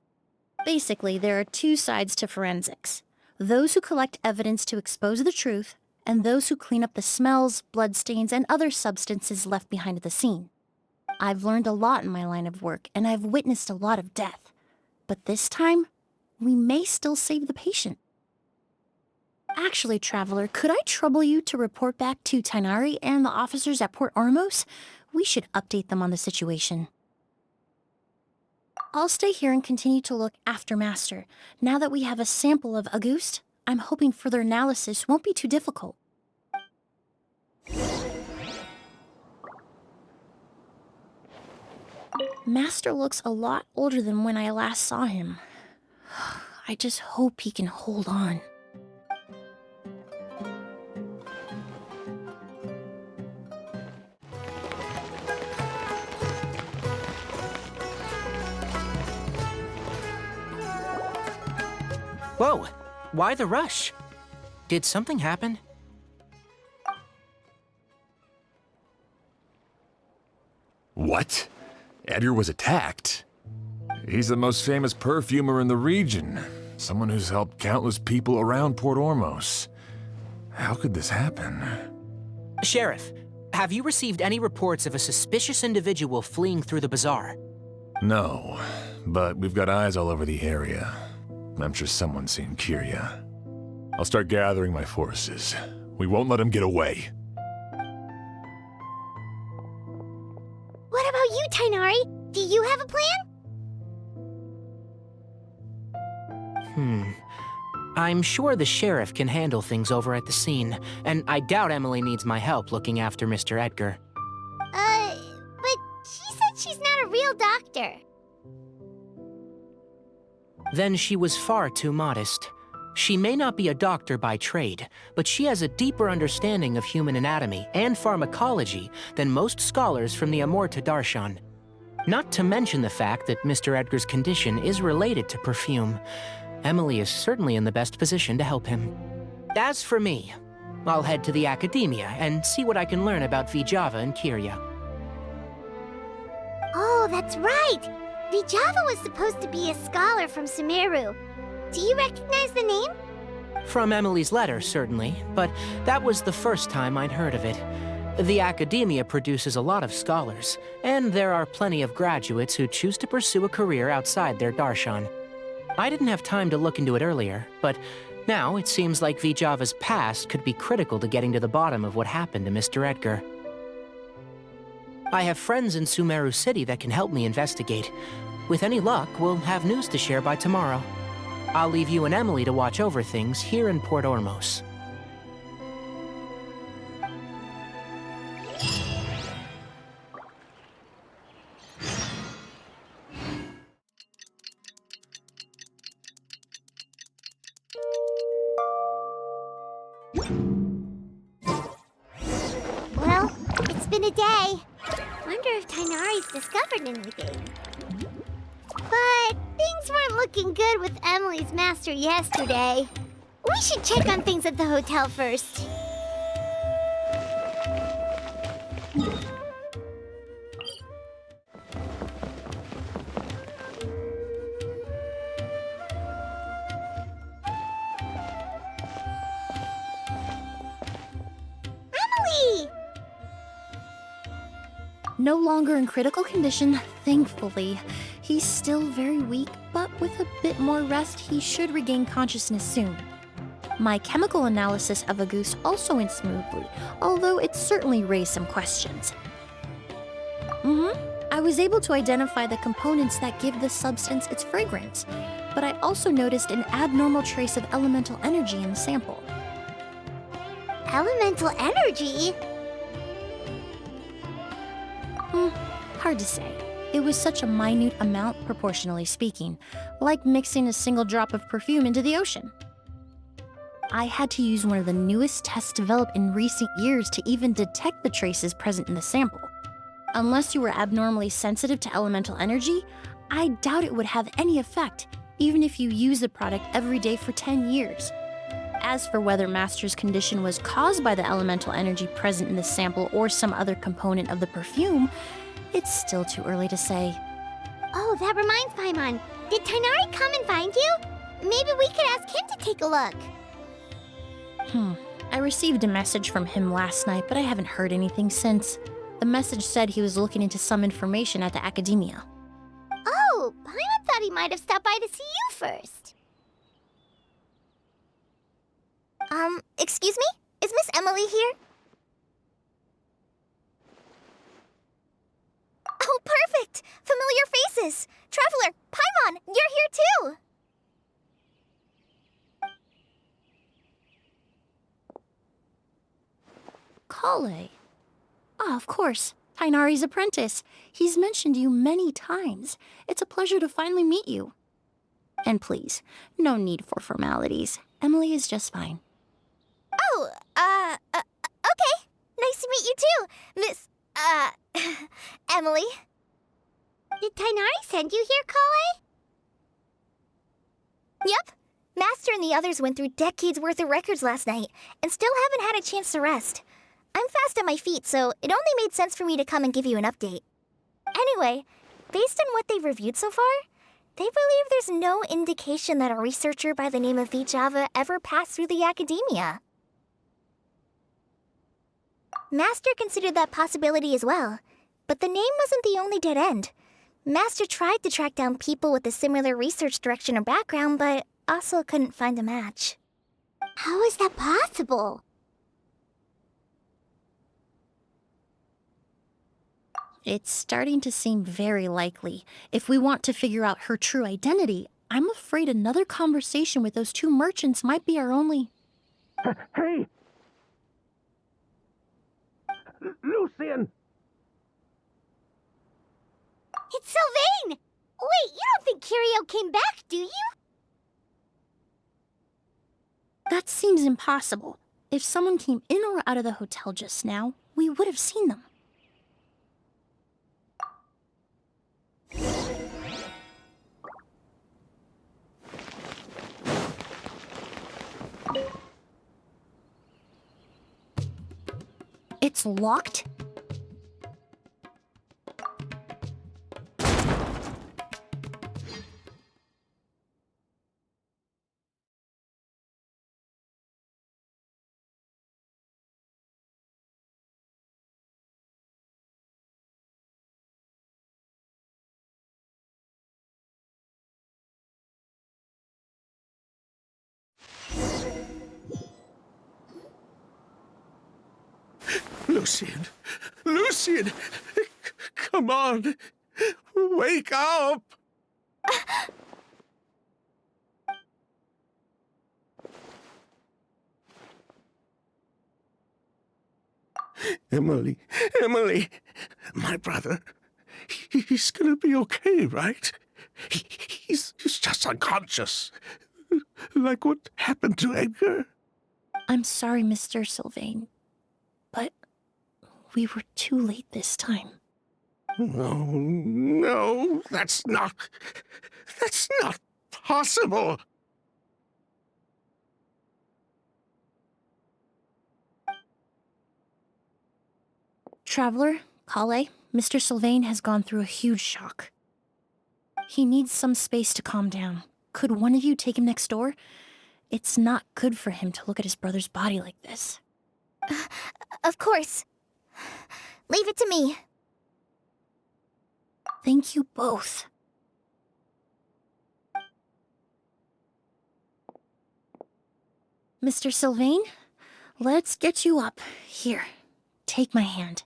Speaker 5: Basically, there are two sides to forensics. Those who collect evidence to expose the truth, and those who clean up the smells, bloodstains, and other substances left behind at the scene. I've learned a lot in my line of work, and I've witnessed a lot of death. But this time, we may still save the patient. Actually, Traveler, could I trouble you to report back to Tighnari and the officers at Port Ormos? We should update them on the situation. I'll stay here and continue to look after Master. Now that we have a sample of Auguste, I'm hoping further analysis won't be too difficult. Master looks a lot older than when I last saw him. I just hope he can hold on.
Speaker 1: Whoa, why the rush? Did something happen?
Speaker 2: What? Edgar was attacked? He's the most famous perfumer in the region. Someone who's helped countless people around Port Ormos. How could this happen?
Speaker 1: Sheriff, have you received any reports of a suspicious individual fleeing through the bazaar?
Speaker 2: No, but we've got eyes all over the area. I'm sure someone's seen Kyria. I'll start gathering my forces. We won't let him get away.
Speaker 3: What about you, Tighnari? Do you have a plan?
Speaker 1: I'm sure the sheriff can handle things over at the scene, and I doubt Emilie needs my help looking after Mr. Edgar.
Speaker 3: But she said she's not a real doctor.
Speaker 1: Then she was far too modest. She may not be a doctor by trade, but she has a deeper understanding of human anatomy and pharmacology than most scholars from the Amorta Darshan. Not to mention the fact that Mr. Edgar's condition is related to perfume. Emilie is certainly in the best position to help him. As for me, I'll head to the academia and see what I can learn about Vijava and Kirya.
Speaker 3: Oh, that's right! Vijava was supposed to be a scholar from Sumeru. Do you recognize the name?
Speaker 1: From Emilie's letter, certainly, but that was the first time I'd heard of it. The academia produces a lot of scholars, and there are plenty of graduates who choose to pursue a career outside their darshan. I didn't have time to look into it earlier, but now it seems like Vijava's past could be critical to getting to the bottom of what happened to Mr. Edgar. I have friends in Sumeru City that can help me investigate. With any luck, we'll have news to share by tomorrow. I'll leave you and Emilie to watch over things here in Port Ormos.
Speaker 3: Well, it's been a day. Wonder if Tainari's discovered anything. But things weren't looking good with Emilie's master yesterday. We should check on things at the hotel first. Emilie!
Speaker 5: No longer in critical condition, thankfully. He's still very weak, but with a bit more rest, he should regain consciousness soon. My chemical analysis of Auguste also went smoothly, although it certainly raised some questions. I was able to identify the components that give the substance its fragrance, but I also noticed an abnormal trace of elemental energy in the sample.
Speaker 3: Elemental energy?
Speaker 5: Hard to say. It was such a minute amount, proportionally speaking, like mixing a single drop of perfume into the ocean. I had to use one of the newest tests developed in recent years to even detect the traces present in the sample. Unless you were abnormally sensitive to elemental energy, I doubt it would have any effect, even if you use the product every day for 10 years. As for whether Master's condition was caused by the elemental energy present in the sample or some other component of the perfume, it's still too early to say.
Speaker 3: Oh, that reminds Paimon. Did Tainari come and find you? Maybe we could ask him to take a look.
Speaker 5: I received a message from him last night, but I haven't heard anything since. The message said he was looking into some information at the academia.
Speaker 3: Oh, Paimon thought he might have stopped by to see you first. Excuse me? Is Miss Emilie here? Oh, perfect! Familiar faces! Traveler, Paimon, you're here too!
Speaker 5: Kale. Ah, of course. Tainari's apprentice. He's mentioned you many times. It's a pleasure to finally meet you. And please, no need for formalities. Emilie is just fine.
Speaker 3: Oh, okay. Nice to meet you too, Miss, Emilie. Did Tainari send you here, Kale? Yep. Master and the others went through decades worth of records last night, and still haven't had a chance to rest. I'm fast on my feet, so it only made sense for me to come and give you an update. Anyway, based on what they've reviewed so far, they believe there's no indication that a researcher by the name of Vijava ever passed through the academia. Master considered that possibility as well, but the name wasn't the only dead end. Master tried to track down people with a similar research direction or background, but also couldn't find a match. How is that possible?
Speaker 5: It's starting to seem very likely. If we want to figure out her true identity, I'm afraid another conversation with those two merchants might be our only...
Speaker 8: Hey! Lucian!
Speaker 3: It's Sylvain! Wait, you don't think Kiryu came back, do you?
Speaker 5: That seems impossible. If someone came in or out of the hotel just now, we would have seen them. It's locked?
Speaker 8: Lucian! Lucian! Come on! Wake up! Emilie, Emilie, my brother, he's gonna be okay, right? He's just unconscious. Like what happened to Edgar?
Speaker 5: I'm sorry, Mr. Sylvain, but we were too late this time.
Speaker 8: No, that's not possible.
Speaker 5: Traveler, Kale, Mr. Sylvain has gone through a huge shock. He needs some space to calm down. Could one of you take him next door? It's not good for him to look at his brother's body like this.
Speaker 3: Of course. Leave it to me.
Speaker 5: Thank you both. Mr. Sylvain, let's get you up. Here, take my hand.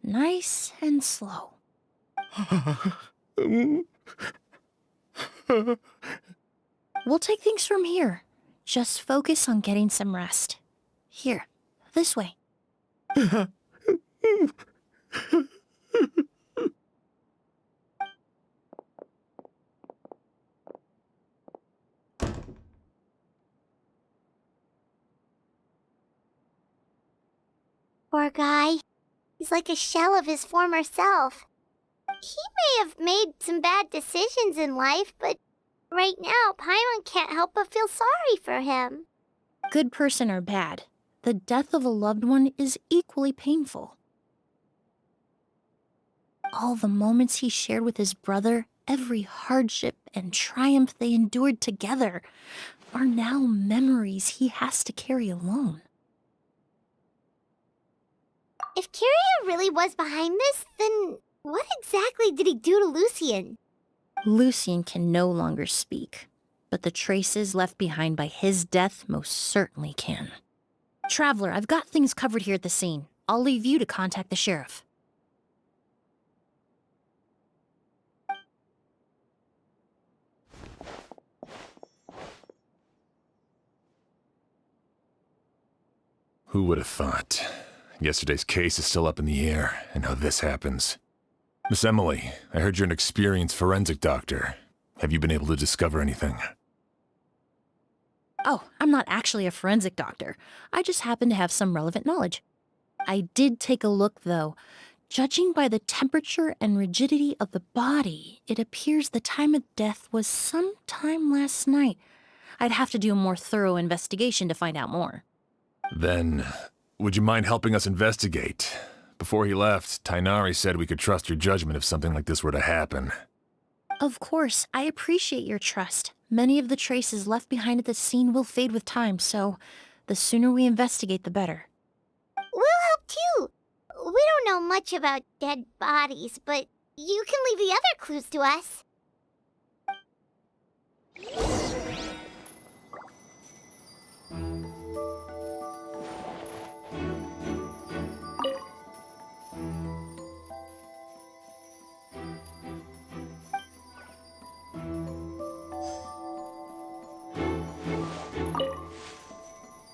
Speaker 5: Nice and slow. We'll take things from here. Just focus on getting some rest. Here, this way.
Speaker 3: Poor guy. He's like a shell of his former self. He may have made some bad decisions in life, but right now, Paimon can't help but feel sorry for him.
Speaker 5: Good person or bad, the death of a loved one is equally painful. All the moments he shared with his brother, every hardship and triumph they endured together, are now memories he has to carry alone.
Speaker 3: If Kiria really was behind this, then what exactly did he do to Lucian?
Speaker 5: Lucian can no longer speak, but the traces left behind by his death most certainly can. Traveler, I've got things covered here at the scene. I'll leave you to contact the sheriff.
Speaker 2: Who would have thought? Yesterday's case is still up in the air, and now this happens. Miss Emilie, I heard you're an experienced forensic doctor. Have you been able to discover anything?
Speaker 5: Oh, I'm not actually a forensic doctor. I just happen to have some relevant knowledge. I did take a look, though. Judging by the temperature and rigidity of the body, it appears the time of death was sometime last night. I'd have to do a more thorough investigation to find out more.
Speaker 2: Then, would you mind helping us investigate? Before he left, Tainari said we could trust your judgment if something like this were to happen.
Speaker 5: Of course, I appreciate your trust. Many of the traces left behind at the scene will fade with time, so the sooner we investigate, the better.
Speaker 3: We'll help too. We don't know much about dead bodies, but you can leave the other clues to us.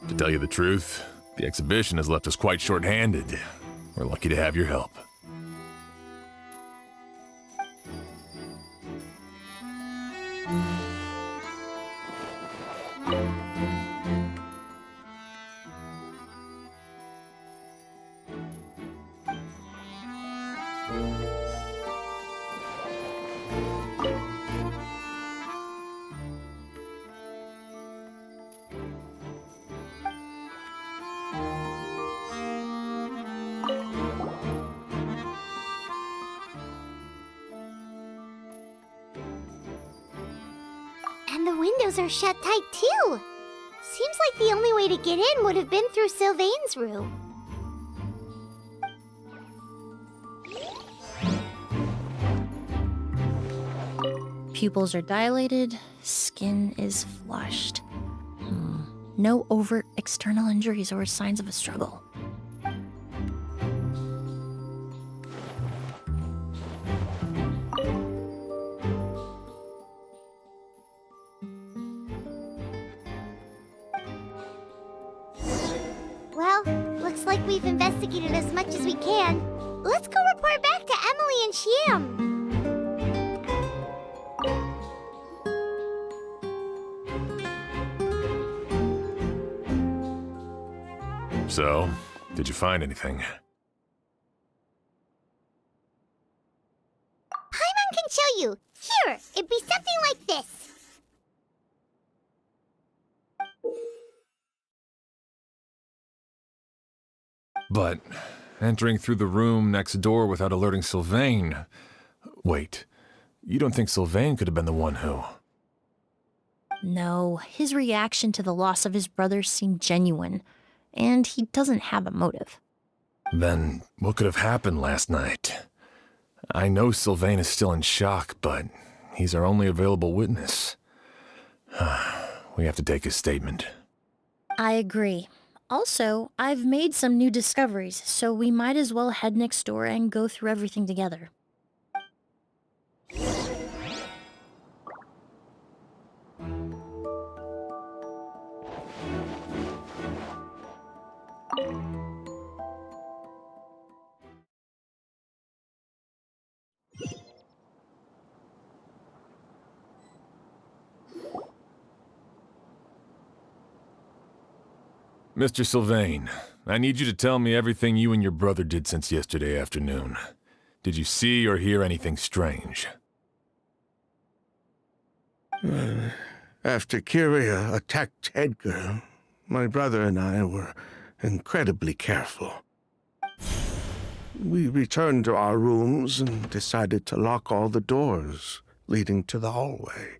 Speaker 2: To tell you the truth, the exhibition has left us quite short-handed. We're lucky to have your help.
Speaker 3: windows are shut tight too. Seems like the only way to get in would have been through Sylvain's room.
Speaker 5: Pupils are dilated, skin is flushed. No overt external injuries or signs of a struggle.
Speaker 3: Well, looks like we've investigated as much as we can. Let's go report back to Emilie and Shiam.
Speaker 2: So, did you find anything?
Speaker 3: Paimon can show you. Here, it'd be something like this.
Speaker 2: But entering through the room next door without alerting Sylvain... Wait, you don't think Sylvain could have been the one who...
Speaker 5: No, his reaction to the loss of his brother seemed genuine, and he doesn't have a motive.
Speaker 2: Then what could have happened last night? I know Sylvain is still in shock, but he's our only available witness. We have to take his statement.
Speaker 5: I agree. Also, I've made some new discoveries, so we might as well head next door and go through everything together.
Speaker 2: Mr. Sylvain, I need you to tell me everything you and your brother did since yesterday afternoon. Did you see or hear anything strange?
Speaker 8: After Kyria attacked Edgar, my brother and I were incredibly careful. We returned to our rooms and decided to lock all the doors leading to the hallway.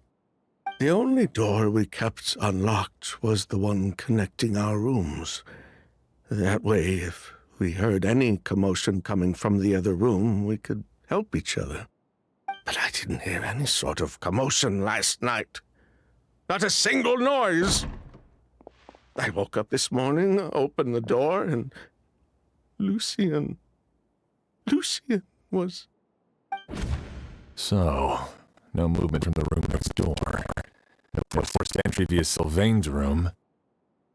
Speaker 8: The only door we kept unlocked was the one connecting our rooms. That way, if we heard any commotion coming from the other room, we could help each other. But I didn't hear any sort of commotion last night. Not a single noise. I woke up this morning, opened the door, and Lucian was...
Speaker 2: So, no movement from the room next door. No forced entry via Sylvain's room.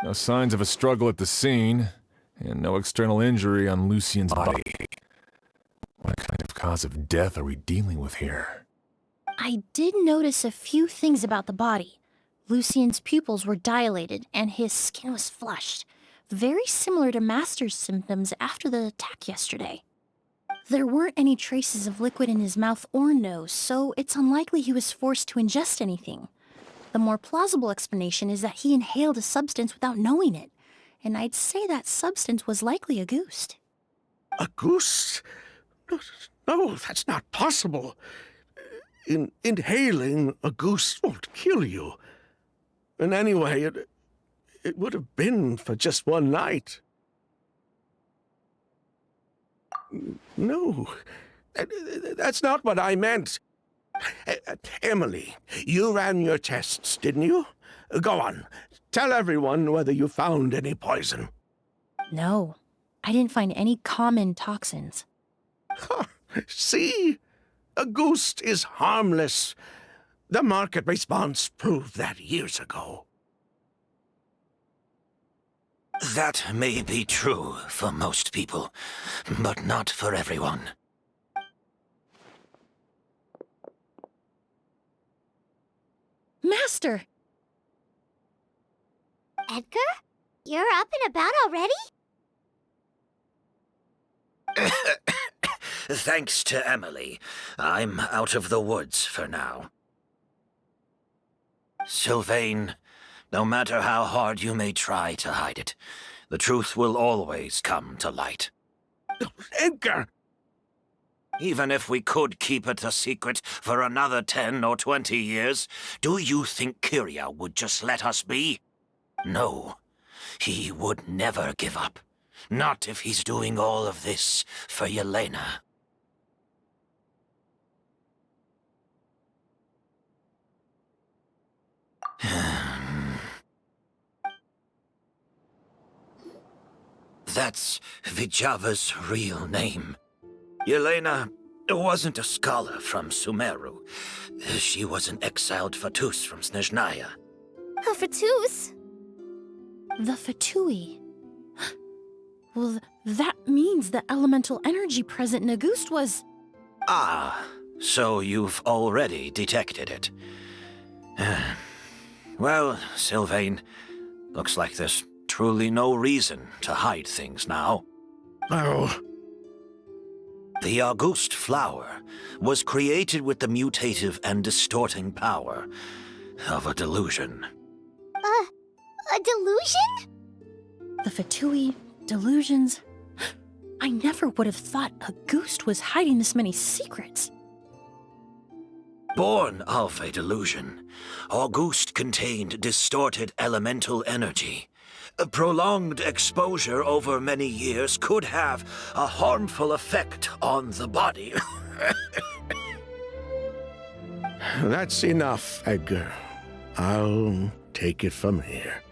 Speaker 2: No signs of a struggle at the scene. And no external injury on Lucian's body. What kind of cause of death are we dealing with here?
Speaker 5: I did notice a few things about the body. Lucian's pupils were dilated, and his skin was flushed. Very similar to Master's symptoms after the attack yesterday. There weren't any traces of liquid in his mouth or nose, so it's unlikely he was forced to ingest anything. The more plausible explanation is that he inhaled a substance without knowing it, and I'd say that substance was likely a goose.
Speaker 8: A goose? No, that's not possible. Inhaling a goose won't kill you. And anyway, it would have been for just one night. No, that's not what I meant. Emilie, you ran your tests, didn't you? Go on. Tell everyone whether you found any poison.
Speaker 5: No, I didn't find any common toxins.
Speaker 8: See? A goose is harmless. The market response proved that years ago.
Speaker 6: That may be true for most people, but not for everyone.
Speaker 5: Master!
Speaker 3: Edgar? You're up and about already?
Speaker 6: Thanks to Emilie, I'm out of the woods for now. Sylvain, no matter how hard you may try to hide it, the truth will always come to light.
Speaker 8: Edgar!
Speaker 6: Even if we could keep it a secret for another 10 or 20 years, do you think Kyria would just let us be? No. He would never give up. Not if he's doing all of this for Yelena. That's Vijava's real name. Yelena wasn't a scholar from Sumeru. She was an exiled Fatus from Snezhnaya.
Speaker 3: A Fatus?
Speaker 5: The Fatui. Well, that means the elemental energy present in Auguste was...
Speaker 6: Ah, so you've already detected it. Well, Sylvain, looks like there's truly no reason to hide things now.
Speaker 8: Oh,
Speaker 6: The Auguste flower was created with the mutative and distorting power of a delusion.
Speaker 3: A delusion?
Speaker 5: The Fatui, delusions... I never would have thought Auguste was hiding this many secrets.
Speaker 6: Born of a delusion, Auguste contained distorted elemental energy. A prolonged exposure over many years could have a harmful effect on the body.
Speaker 8: that's enough, Edgar. I'll take it from here.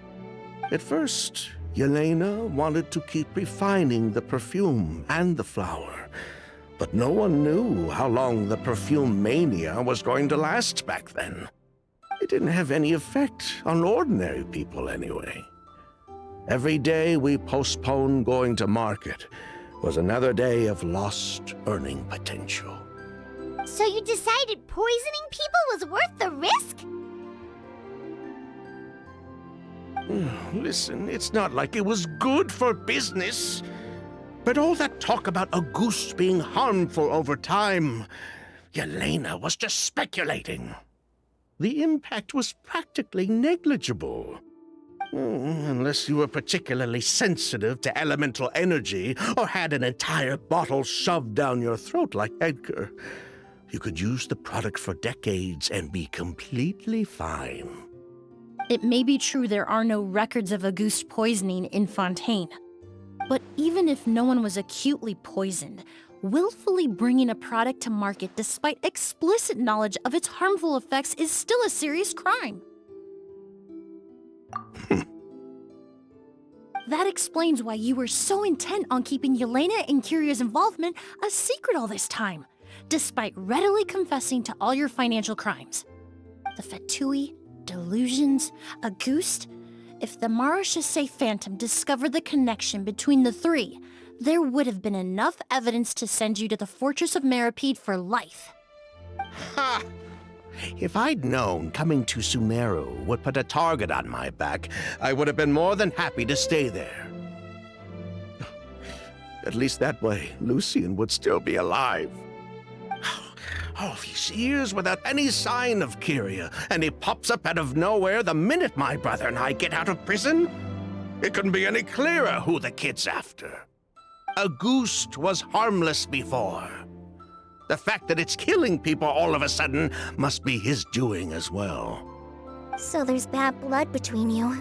Speaker 8: At first, Yelena wanted to keep refining the perfume and the flower, but no one knew how long the perfume mania was going to last back then. It didn't have any effect on ordinary people anyway. Every day we postponed going to market was another day of lost earning potential.
Speaker 3: So you decided poisoning people was worth the risk?
Speaker 8: Listen, it's not like it was good for business. But all that talk about Auguste being harmful over time, Yelena was just speculating. The impact was practically negligible. Unless you were particularly sensitive to elemental energy or had an entire bottle shoved down your throat like Edgar. You could use the product for decades and be completely fine.
Speaker 5: It may be true there are no records of Auguste poisoning in Fontaine. But even if no one was acutely poisoned, willfully bringing a product to market despite explicit knowledge of its harmful effects is still a serious crime. That explains why you were so intent on keeping Yelena and Kyria's involvement a secret all this time, despite readily confessing to all your financial crimes. The Fatui, delusions, Auguste. If the Marechaussee Phantom discovered the connection between the three, there would have been enough evidence to send you to the Fortress of Meripede for life.
Speaker 8: Ha! If I'd known coming to Sumeru would put a target on my back, I would have been more than happy to stay there. At least that way, Lucien would still be alive. All these years without any sign of Kyria, and he pops up out of nowhere the minute my brother and I get out of prison? It couldn't be any clearer who the kid's after. Auguste was harmless before. The fact that it's killing people all of a sudden must be his doing as well.
Speaker 3: So there's bad blood between you.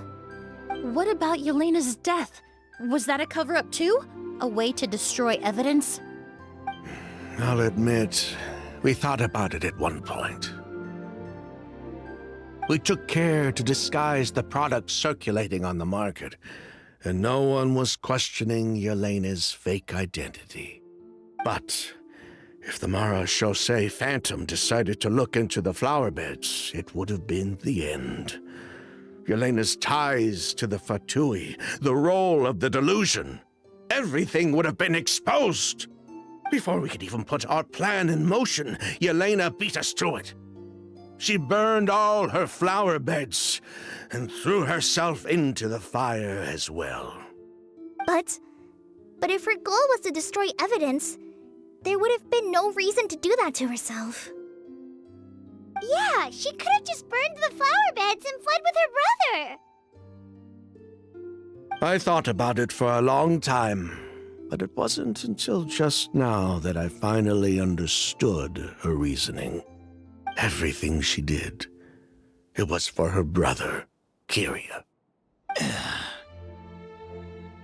Speaker 5: What about Yelena's death? Was that a cover-up too? A way to destroy evidence?
Speaker 8: I'll admit, we thought about it at one point. We took care to disguise the product circulating on the market, and no one was questioning Yelena's fake identity. But if the Marechaussee Phantom decided to look into the flower beds, it would have been the end. Yelena's ties to the Fatui, the role of the delusion, everything would have been exposed. Before we could even put our plan in motion, Yelena beat us to it. She burned all her flower beds and threw herself into the fire as well.
Speaker 3: But if her goal was to destroy evidence, there would have been no reason to do that to herself. Yeah, she could have just burned the flower beds and fled with her brother.
Speaker 8: I thought about it for a long time, But it wasn't until just now that I finally understood her reasoning. Everything she did, it was for her brother, Kyria.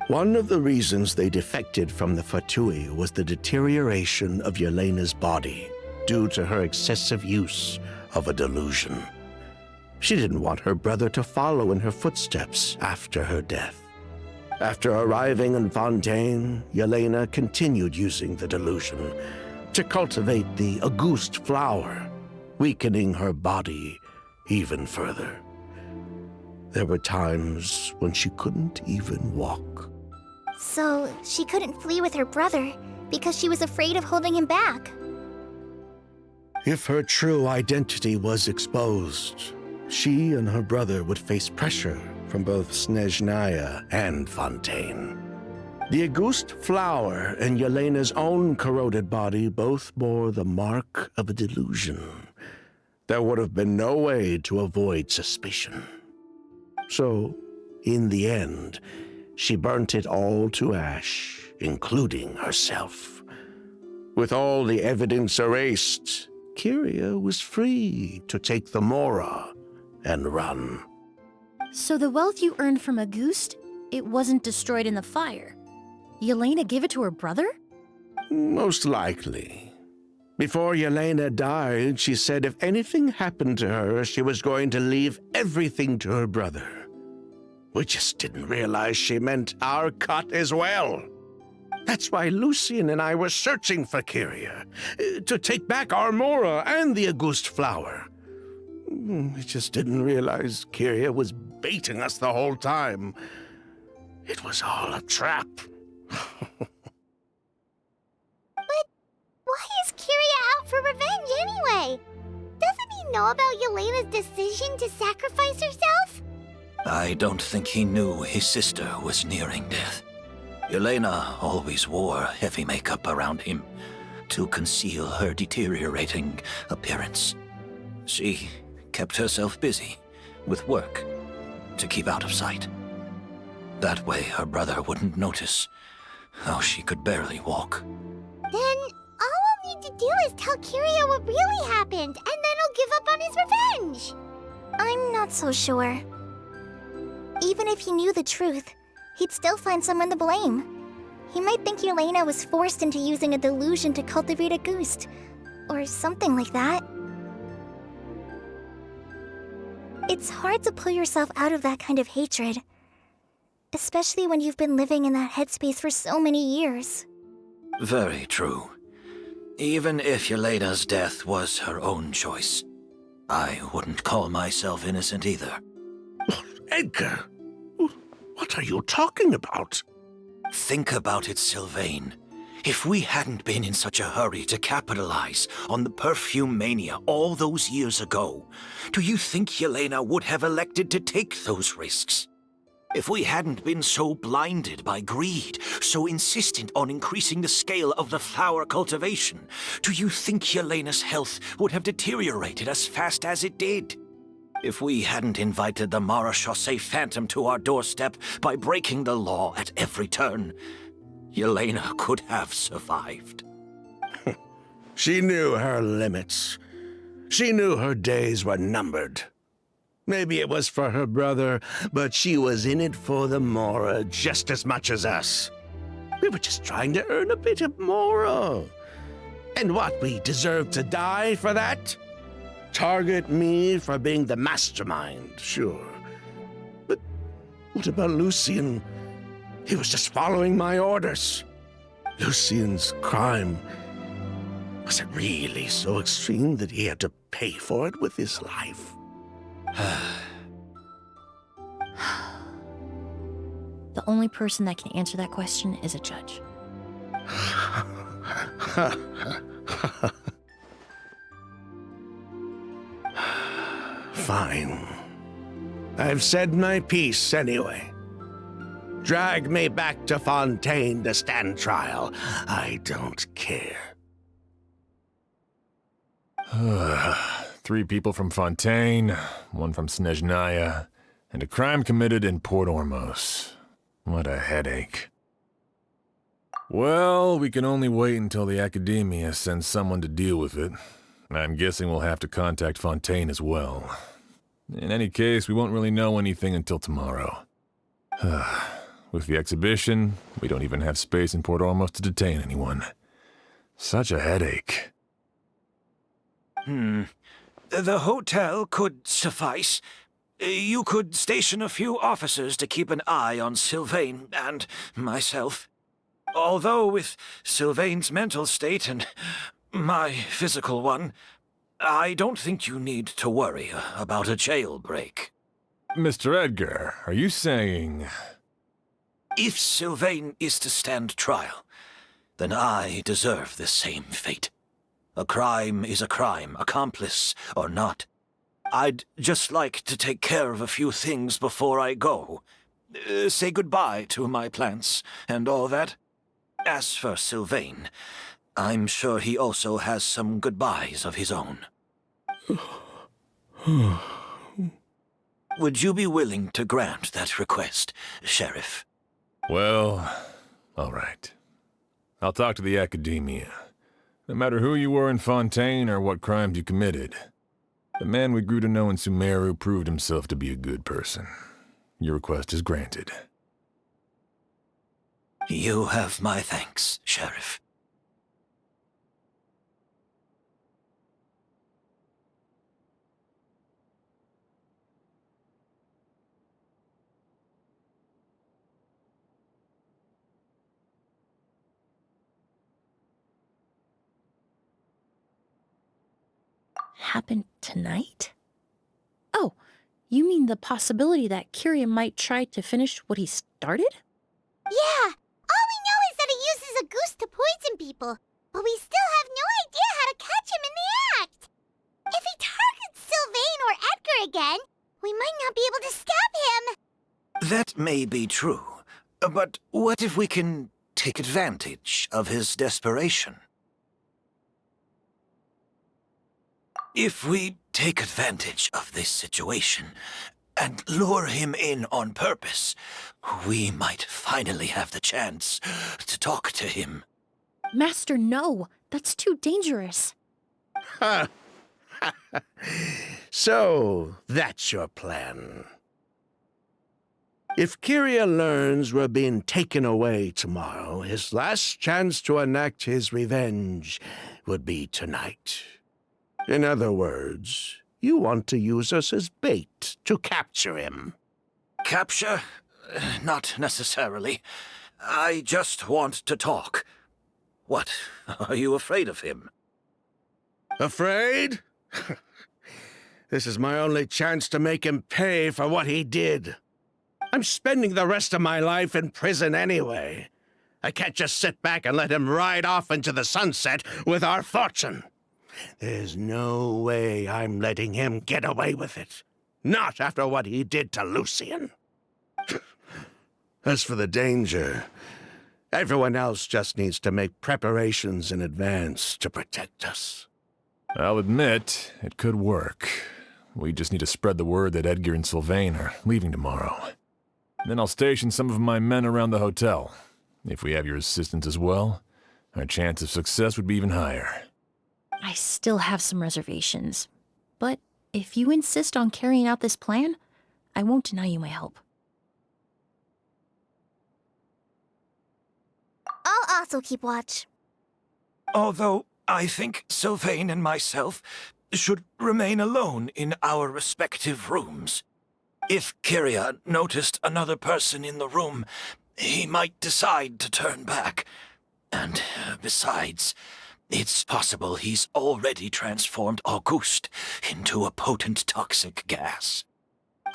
Speaker 8: One of the reasons they defected from the Fatui was the deterioration of Yelena's body due to her excessive use of a delusion. She didn't want her brother to follow in her footsteps after her death. After arriving in Fontaine, Yelena continued using the delusion to cultivate the Auguste flower, weakening her body even further. There were times when she couldn't even walk.
Speaker 3: So, she couldn't flee with her brother because she was afraid of holding him back.
Speaker 8: If her true identity was exposed, she and her brother would face pressure from both Snezhnaya and Fontaine. The Auguste flower and Yelena's own corroded body both bore the mark of a delusion. There would have been no way to avoid suspicion. So, in the end, she burnt it all to ash, including herself. With all the evidence erased, Kyria was free to take the Mora and run.
Speaker 5: So the wealth you earned from Auguste, it wasn't destroyed in the fire. Yelena gave it to her brother?
Speaker 8: Most likely. Before Yelena died, she said if anything happened to her, she was going to leave everything to her brother. We just didn't realize she meant our cut as well. That's why Lucien and I were searching for Kyria, to take back our Mora and the Auguste flower. We just didn't realize Kyria was baiting us the whole time. It was all a trap.
Speaker 3: But why is Kyria out for revenge anyway? Doesn't he know about Yelena's decision to sacrifice herself?
Speaker 6: I don't think he knew his sister was nearing death. Yelena always wore heavy makeup around him to conceal her deteriorating appearance. She kept herself busy with work to keep out of sight. That way her brother wouldn't notice how she could barely walk.
Speaker 3: Then all I'll need to do is tell Kyria what really happened, and then he'll give up on his revenge. I'm not so sure. Even if he knew the truth, he'd still find someone to blame. He might think Yelena was forced into using a delusion to cultivate a Auguste, or something like that. It's hard to pull yourself out of that kind of hatred, especially when you've been living in that headspace for so many years.
Speaker 6: Very true. Even if Yelena's death was her own choice, I wouldn't call myself innocent either.
Speaker 8: Edgar, what are you talking about?
Speaker 6: Think about it, Sylvain. If we hadn't been in such a hurry to capitalize on the perfume mania all those years ago, do you think Yelena would have elected to take those risks? If we hadn't been so blinded by greed, so insistent on increasing the scale of the flower cultivation, do you think Yelena's health would have deteriorated as fast as it did? If we hadn't invited the Marechaussee Phantom to our doorstep by breaking the law at every turn, Yelena could have survived.
Speaker 8: She knew her limits. She knew her days were numbered. Maybe it was for her brother, but she was in it for the Mora just as much as us. We were just trying to earn a bit of Mora. And what, we deserve to die for that? Target me for being the mastermind, sure. But what about Lucien? He was just following my orders. Lucien's crime, was it really so extreme that he had to pay for it with his life?
Speaker 5: The only person that can answer that question is a judge.
Speaker 8: Fine. I've said my piece anyway. Drag me back to Fontaine to stand trial. I don't care.
Speaker 2: 3 people from Fontaine, 1 from Snezhnaya, and a crime committed in Port Ormos. What a headache. Well, we can only wait until the Academia sends someone to deal with it. I'm guessing we'll have to contact Fontaine as well. In any case, we won't really know anything until tomorrow. With the exhibition, we don't even have space in Port Ormos to detain anyone. Such a headache.
Speaker 6: The hotel could suffice. You could station a few officers to keep an eye on Sylvain and myself. Although with Sylvain's mental state and my physical one, I don't think you need to worry about a jailbreak.
Speaker 2: Mr. Edgar, are you saying...
Speaker 6: If Sylvain is to stand trial, then I deserve the same fate. A crime is a crime, accomplice or not. I'd just like to take care of a few things before I go. Say goodbye to my plants and all that. As for Sylvain, I'm sure he also has some goodbyes of his own. Would you be willing to grant that request, Sheriff?
Speaker 2: Well, all right. I'll talk to the Academia. No matter who you were in Fontaine or what crimes you committed, the man we grew to know in Sumeru proved himself to be a good person. Your request is granted.
Speaker 6: You have my thanks, Sheriff.
Speaker 5: Happen tonight? Oh, you mean the possibility that Kyria might try to finish what he started?
Speaker 3: Yeah, all we know is that he uses a goose to poison people, but we still have no idea how to catch him in the act. If he targets Sylvain or Edgar again, we might not be able to stop him.
Speaker 6: That may be true, but what if we can take advantage of his desperation? If we take advantage of this situation and lure him in on purpose, we might finally have the chance to talk to him.
Speaker 5: Master, no. That's too dangerous.
Speaker 8: So, that's your plan. If Kyria learns we're being taken away tomorrow, his last chance to enact his revenge would be tonight. In other words, you want to use us as bait to capture him.
Speaker 6: Capture? Not necessarily. I just want to talk. What? Are you afraid of him?
Speaker 8: Afraid? This is my only chance to make him pay for what he did. I'm spending the rest of my life in prison anyway. I can't just sit back and let him ride off into the sunset with our fortune. There's no way I'm letting him get away with it. Not after what he did to Lucian. As for the danger, everyone else just needs to make preparations in advance to protect us.
Speaker 2: I'll admit, it could work. We just need to spread the word that Edgar and Sylvain are leaving tomorrow. Then I'll station some of my men around the hotel. If we have your assistance as well, our chance of success would be even higher.
Speaker 5: I still have some reservations. But if you insist on carrying out this plan, I won't deny you my help.
Speaker 3: I'll also keep watch.
Speaker 6: Although I think Sylvain and myself should remain alone in our respective rooms. If Kyria noticed another person in the room, he might decide to turn back. And besides, it's possible he's already transformed Auguste into a potent toxic gas.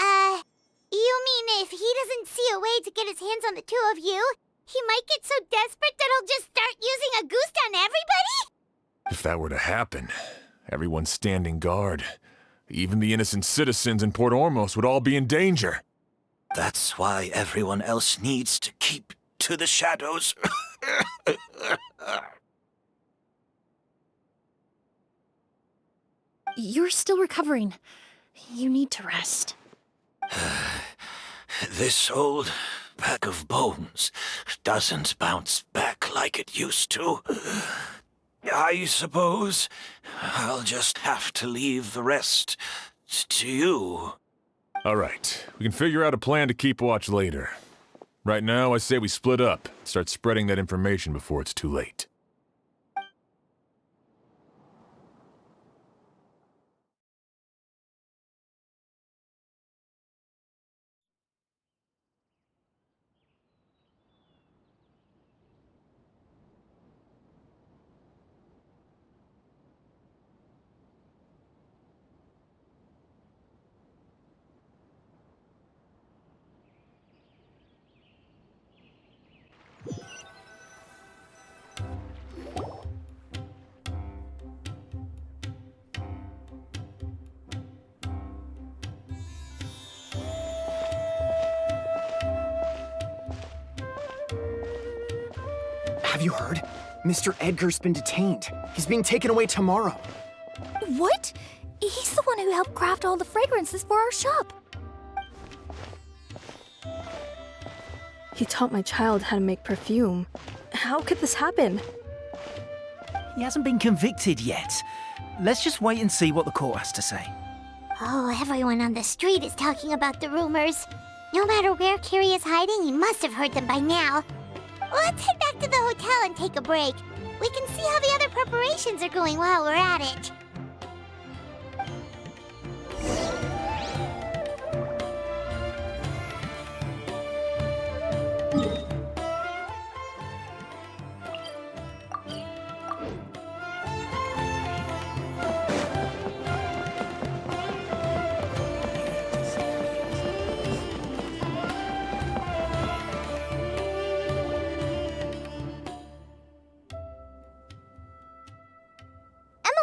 Speaker 3: You mean if he doesn't see a way to get his hands on the two of you, he might get so desperate that he'll just start using Auguste on everybody?
Speaker 2: If that were to happen, everyone standing guard, even the innocent citizens in Port Ormos would all be in danger.
Speaker 6: That's why everyone else needs to keep to the shadows.
Speaker 5: You're still recovering. You need to rest.
Speaker 6: This old pack of bones doesn't bounce back like it used to. I suppose I'll just have to leave the rest to you.
Speaker 2: All right, we can figure out a plan to keep watch later. Right now, I say we split up, start spreading that information before it's too late.
Speaker 9: Have you heard? Mr. Edgar's been detained. He's being taken away tomorrow.
Speaker 5: What? He's the one who helped craft all the fragrances for our shop.
Speaker 10: He taught my child how to make perfume. How could this happen?
Speaker 11: He hasn't been convicted yet. Let's just wait and see what the court has to say.
Speaker 3: Oh, everyone on the street is talking about the rumors. No matter where Kiri is hiding, he must have heard them by now. Let's head back to the hotel and take a break. We can see how the other preparations are going while we're at it.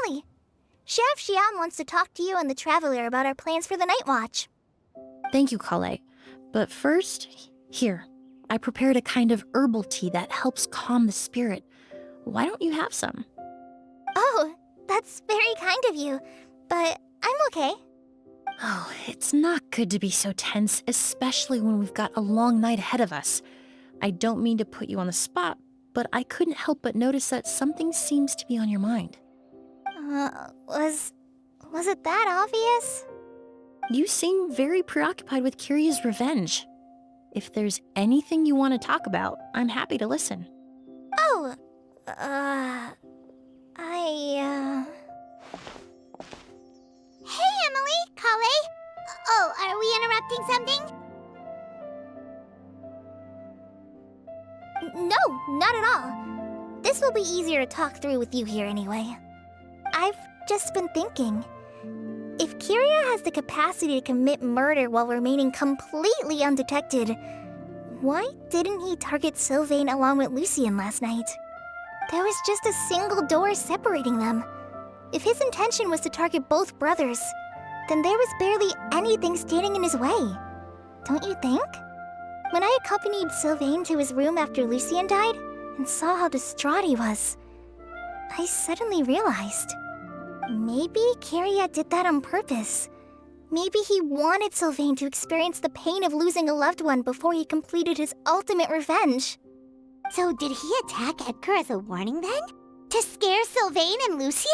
Speaker 3: Emilie, Sheriff Xian wants to talk to you and the Traveler about our plans for the night watch.
Speaker 5: Thank you, Kale. But first, here, I prepared a kind of herbal tea that helps calm the spirit. Why don't you have some?
Speaker 3: Oh, that's very kind of you, but I'm okay.
Speaker 5: Oh, it's not good to be so tense, especially when we've got a long night ahead of us. I don't mean to put you on the spot, but I couldn't help but notice that something seems to be on your mind.
Speaker 3: Was it that obvious?
Speaker 5: You seem very preoccupied with Kiria's revenge. If there's anything you want to talk about, I'm happy to listen.
Speaker 3: Oh, Hey, Emilie, Kale. Oh, are we interrupting something? No, not at all. This will be easier to talk through with you here anyway. I've just been thinking. If Kiria has the capacity to commit murder while remaining completely undetected, why didn't he target Sylvain along with Lucien last night? There was just a single door separating them. If his intention was to target both brothers, then there was barely anything standing in his way. Don't you think? When I accompanied Sylvain to his room after Lucien died and saw how distraught he was, I suddenly realized. Maybe Kiria did that on purpose. Maybe he wanted Sylvain to experience the pain of losing a loved one before he completed his ultimate revenge. So did he attack Edgar as a warning then? To scare Sylvain and Lucien?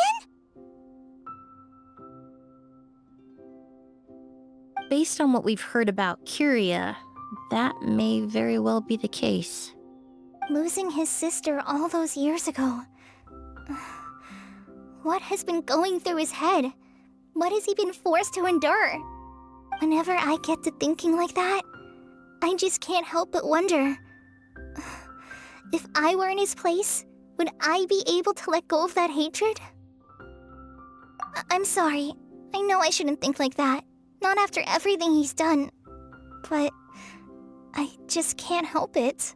Speaker 5: Based on what we've heard about Kiria, that may very well be the case.
Speaker 3: Losing his sister all those years ago. What has been going through his head? What has he been forced to endure? Whenever I get to thinking like that, I just can't help but wonder. If I were in his place, would I be able to let go of that hatred? I'm sorry. I know I shouldn't think like that. Not after everything he's done. But I just can't help it.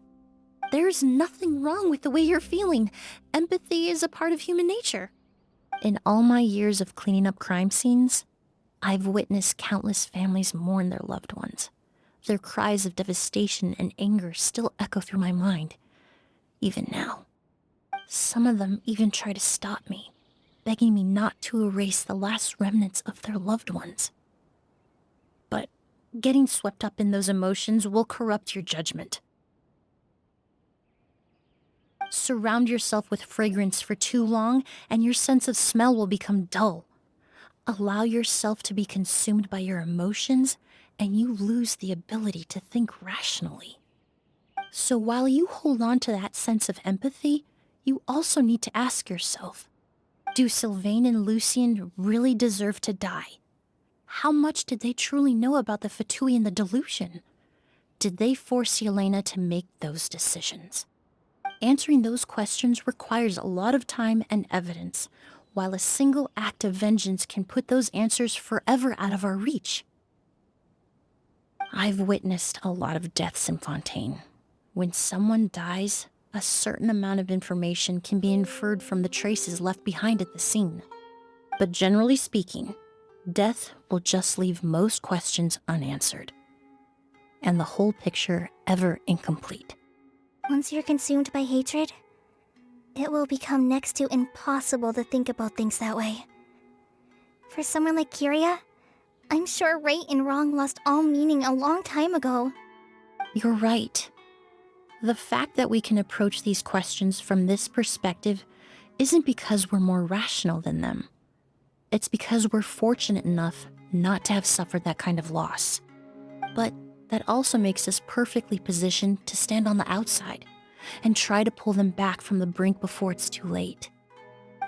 Speaker 5: There's nothing wrong with the way you're feeling. Empathy is a part of human nature. In all my years of cleaning up crime scenes, I've witnessed countless families mourn their loved ones. Their cries of devastation and anger still echo through my mind, even now. Some of them even try to stop me, begging me not to erase the last remnants of their loved ones. But getting swept up in those emotions will corrupt your judgment. Surround yourself with fragrance for too long, and your sense of smell will become dull. Allow yourself to be consumed by your emotions, and you lose the ability to think rationally. So while you hold on to that sense of empathy, you also need to ask yourself, do Sylvain and Lucien really deserve to die? How much did they truly know about the Fatui and the delusion? Did they force Yelena to make those decisions? Answering those questions requires a lot of time and evidence, while a single act of vengeance can put those answers forever out of our reach. I've witnessed a lot of deaths in Fontaine. When someone dies, a certain amount of information can be inferred from the traces left behind at the scene. But generally speaking, death will just leave most questions unanswered, and the whole picture ever incomplete.
Speaker 3: Once you're consumed by hatred, it will become next to impossible to think about things that way. For someone like Kyria, I'm sure right and wrong lost all meaning a long time ago.
Speaker 5: You're right. The fact that we can approach these questions from this perspective isn't because we're more rational than them. It's because we're fortunate enough not to have suffered that kind of loss. But that also makes us perfectly positioned to stand on the outside and try to pull them back from the brink before it's too late.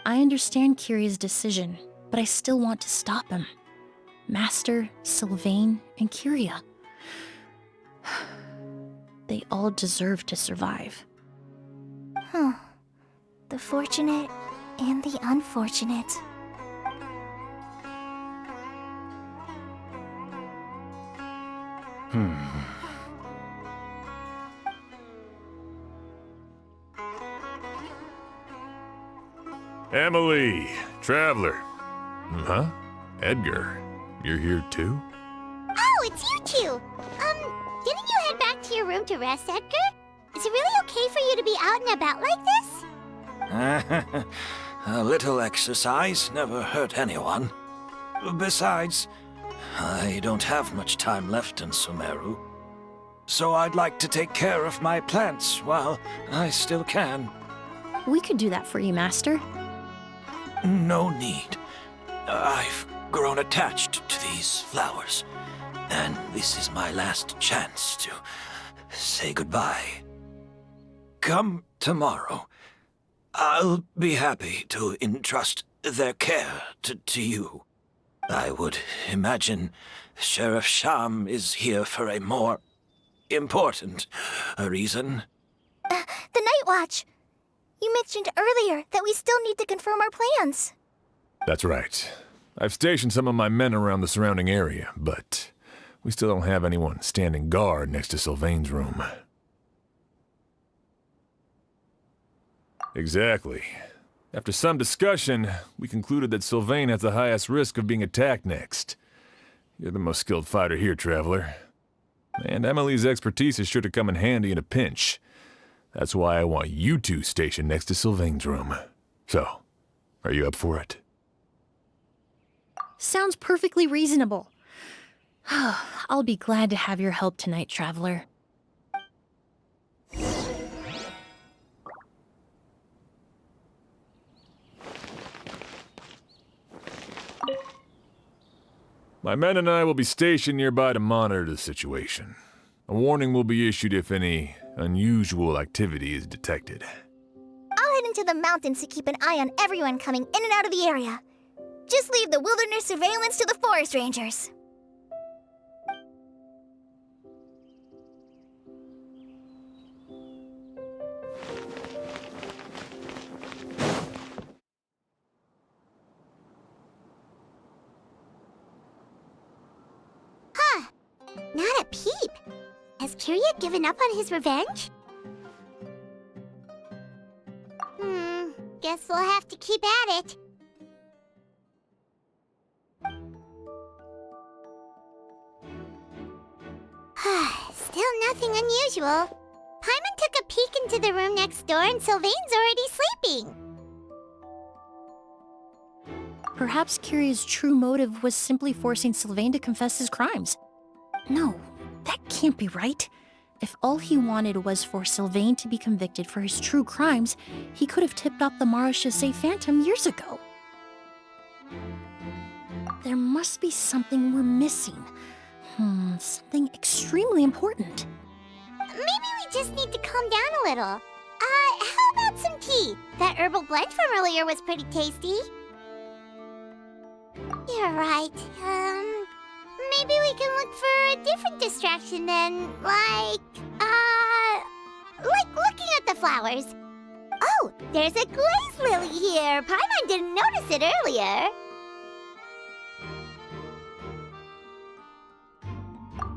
Speaker 5: I understand Kyria's decision, but I still want to stop him. Master, Sylvain, and Kyria. They all deserve to survive.
Speaker 3: The fortunate and the unfortunate.
Speaker 2: Emilie, traveler. Huh? Edgar, you're here too?
Speaker 3: Oh, it's you two! Didn't you head back to your room to rest, Edgar? Is it really okay for you to be out and about like this?
Speaker 6: A little exercise never hurt anyone. Besides, I don't have much time left in Sumeru. So I'd like to take care of my plants while I still can.
Speaker 5: We could do that for you, Master.
Speaker 6: No need. I've grown attached to these flowers, and this is my last chance to say goodbye. Come tomorrow. I'll be happy to entrust their care to you. I would imagine Sheriff Sham is here for a more important reason.
Speaker 3: The Night Watch! You mentioned earlier that we still need to confirm our plans.
Speaker 2: That's right. I've stationed some of my men around the surrounding area, but we still don't have anyone standing guard next to Sylvain's room. Exactly. After some discussion, we concluded that Sylvain has the highest risk of being attacked next. You're the most skilled fighter here, traveler. And Emilie's expertise is sure to come in handy in a pinch. That's why I want you two stationed next to Sylvain's room. So, are you up for it?
Speaker 5: Sounds perfectly reasonable. I'll be glad to have your help tonight, traveler.
Speaker 2: My men and I will be stationed nearby to monitor the situation. A warning will be issued if any unusual activity is detected.
Speaker 3: I'll head into the mountains to keep an eye on everyone coming in and out of the area. Just leave the wilderness surveillance to the forest rangers. Not a peep. Has Kyria given up on his revenge? Guess we'll have to keep at it. Still nothing unusual. Paimon took a peek into the room next door and Sylvain's already sleeping.
Speaker 5: Perhaps Kyria's true motive was simply forcing Sylvain to confess his crimes. No, that can't be right. If all he wanted was for Sylvain to be convicted for his true crimes, he could have tipped off the Marechaussee Phantom years ago. There must be something we're missing. Something extremely important.
Speaker 3: Maybe we just need to calm down a little. How about some tea? That herbal blend from earlier was pretty tasty. You're right. Maybe we can look for a different distraction then, like looking at the flowers. Oh, there's a glaze lily here. Paimon didn't notice it earlier.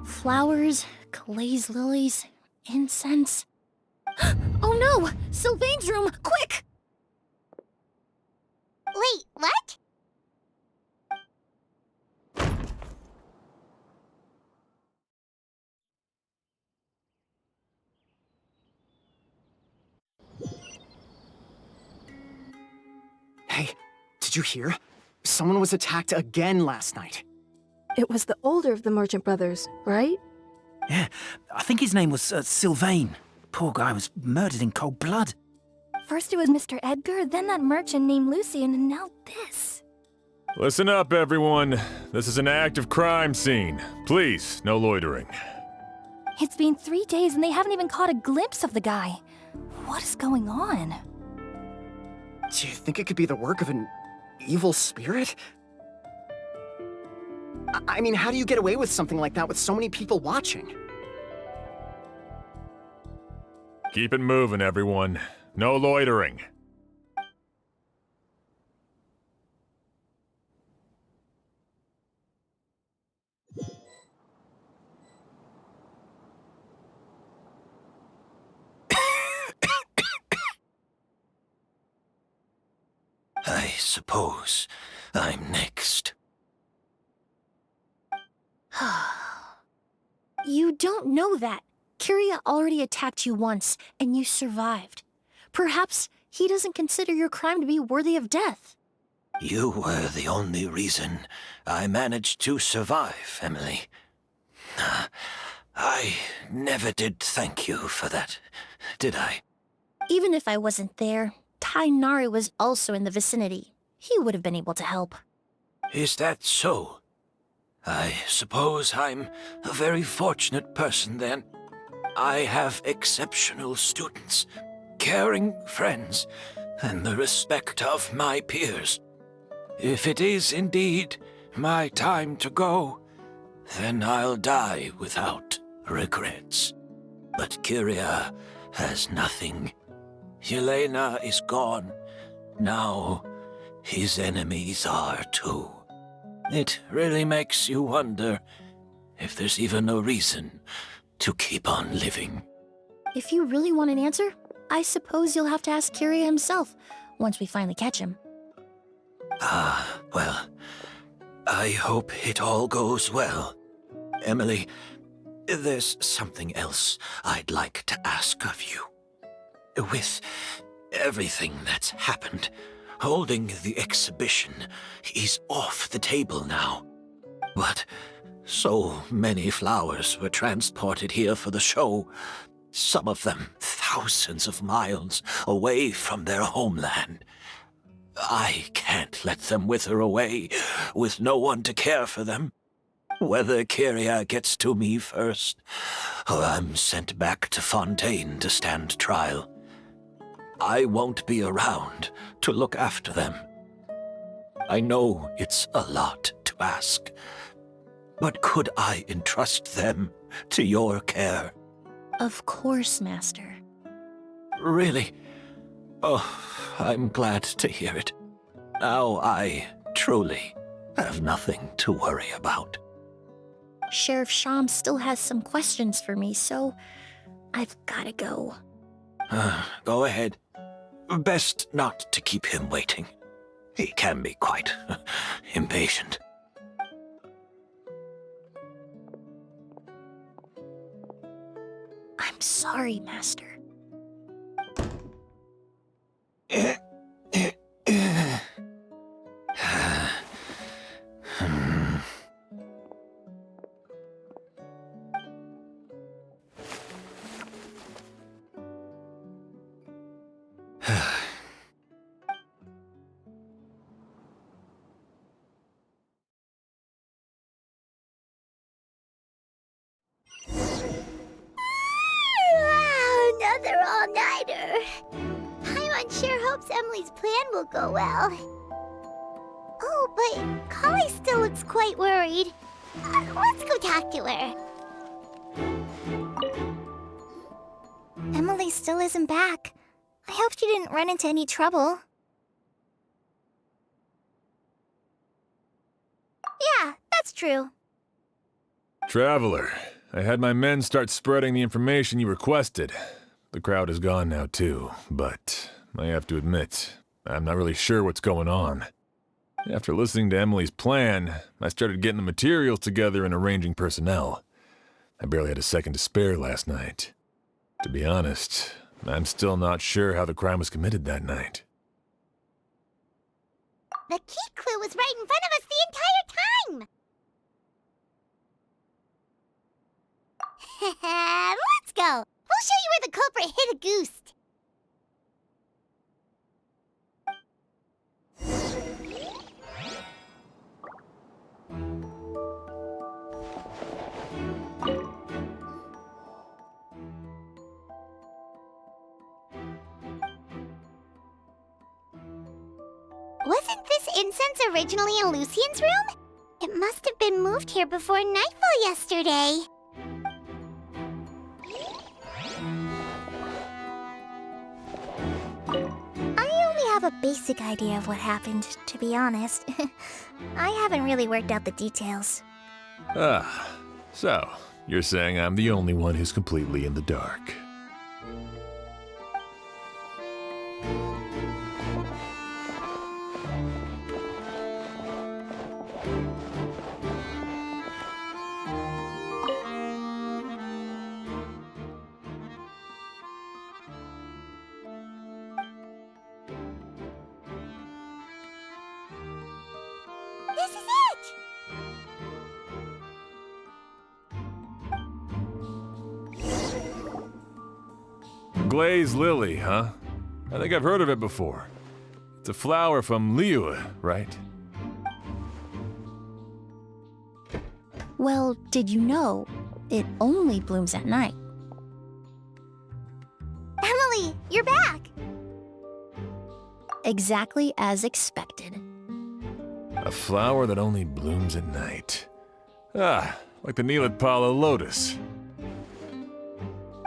Speaker 5: Flowers, glaze lilies, incense. Oh no! Sylvain's room! Quick!
Speaker 3: Wait, what?
Speaker 9: Hey, did you hear? Someone was attacked again last night.
Speaker 10: It was the older of the merchant brothers, right?
Speaker 11: Yeah, I think his name was Sylvain. Poor guy was murdered in cold blood.
Speaker 12: First it was Mr. Edgar, then that merchant named Lucian, and now this.
Speaker 2: Listen up, everyone. This is an active crime scene. Please, no loitering.
Speaker 12: It's been 3 days and they haven't even caught a glimpse of the guy. What is going on?
Speaker 9: Do you think it could be the work of an evil spirit? I mean, how do you get away with something like that with so many people watching?
Speaker 2: Keep it moving, everyone. No loitering.
Speaker 6: I suppose I'm next.
Speaker 5: You don't know that. Kyria already attacked you once, and you survived. Perhaps he doesn't consider your crime to be worthy of death.
Speaker 6: You were the only reason I managed to survive, Emilie. I never did thank you for that, did I?
Speaker 5: Even if I wasn't there, Tainari was also in the vicinity. He would have been able to help.
Speaker 6: Is that so? I suppose I'm a very fortunate person then. I have exceptional students, caring friends, and the respect of my peers. If it is indeed my time to go, then I'll die without regrets. But Kyria has nothing. Yelena is gone. Now his enemies are too. It really makes you wonder if there's even a reason to keep on living.
Speaker 5: If you really want an answer, I suppose you'll have to ask Kyria himself, once we finally catch him.
Speaker 6: Well, I hope it all goes well. Emilie, there's something else I'd like to ask of you. With everything that's happened, holding the exhibition is off the table now. But so many flowers were transported here for the show, some of them thousands of miles away from their homeland. I can't let them wither away with no one to care for them. Whether Kyria gets to me first, or I'm sent back to Fontaine to stand trial, I won't be around to look after them. I know it's a lot to ask, but could I entrust them to your care?
Speaker 5: Of course, Master.
Speaker 6: Really? Oh, I'm glad to hear it. Now I truly have nothing to worry about.
Speaker 5: Sheriff Sham still has some questions for me, so I've gotta go.
Speaker 6: Go ahead. Best not to keep him waiting. He can be quite impatient.
Speaker 5: I'm sorry, Master.
Speaker 3: hopes Emily's plan will go well. Oh, but Kali still looks quite worried. Let's go talk to her.
Speaker 12: Emily still isn't back. I hope she didn't run into any trouble.
Speaker 3: Yeah, that's true.
Speaker 2: Traveler, I had my men start spreading the information you requested. The crowd is gone now too, but I have to admit, I'm not really sure what's going on. After listening to Emily's plan, I started getting the materials together and arranging personnel. I barely had a second to spare last night. To be honest, I'm still not sure how the crime was committed that night.
Speaker 3: The key clue was right in front of us the entire time! Let's go! We'll show you where the culprit hid a goose. Wasn't this incense originally in Lucien's room? It must have been moved here before nightfall yesterday.
Speaker 12: I only have a basic idea of what happened, to be honest. I haven't really worked out the details.
Speaker 2: Ah, so you're saying I'm the only one who's completely in the dark.
Speaker 3: This is it!
Speaker 2: Glazed lily, huh? I think I've heard of it before. It's a flower from Liyue, right?
Speaker 5: Well, did you know it only blooms at night?
Speaker 3: Emily, you're back!
Speaker 5: Exactly as expected.
Speaker 2: A flower that only blooms at night. Ah, like the Neelitpala lotus.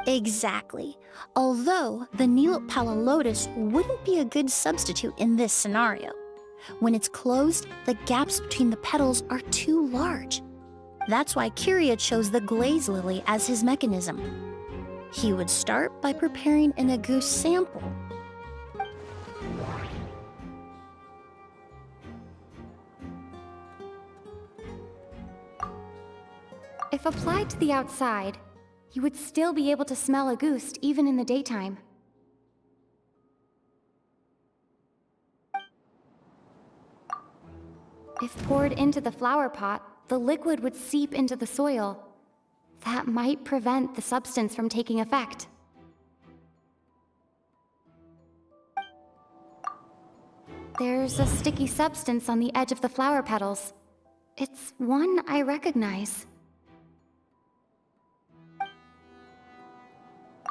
Speaker 5: Exactly. Although the Neelitpala lotus wouldn't be a good substitute in this scenario. When it's closed, the gaps between the petals are too large. That's why Kyria chose the glaze lily as his mechanism. He would start by preparing an agouti sample.
Speaker 13: If applied to the outside, you would still be able to smell a goose even in the daytime. If poured into the flower pot, the liquid would seep into the soil. That might prevent the substance from taking effect. There's a sticky substance on the edge of the flower petals. It's one I recognize.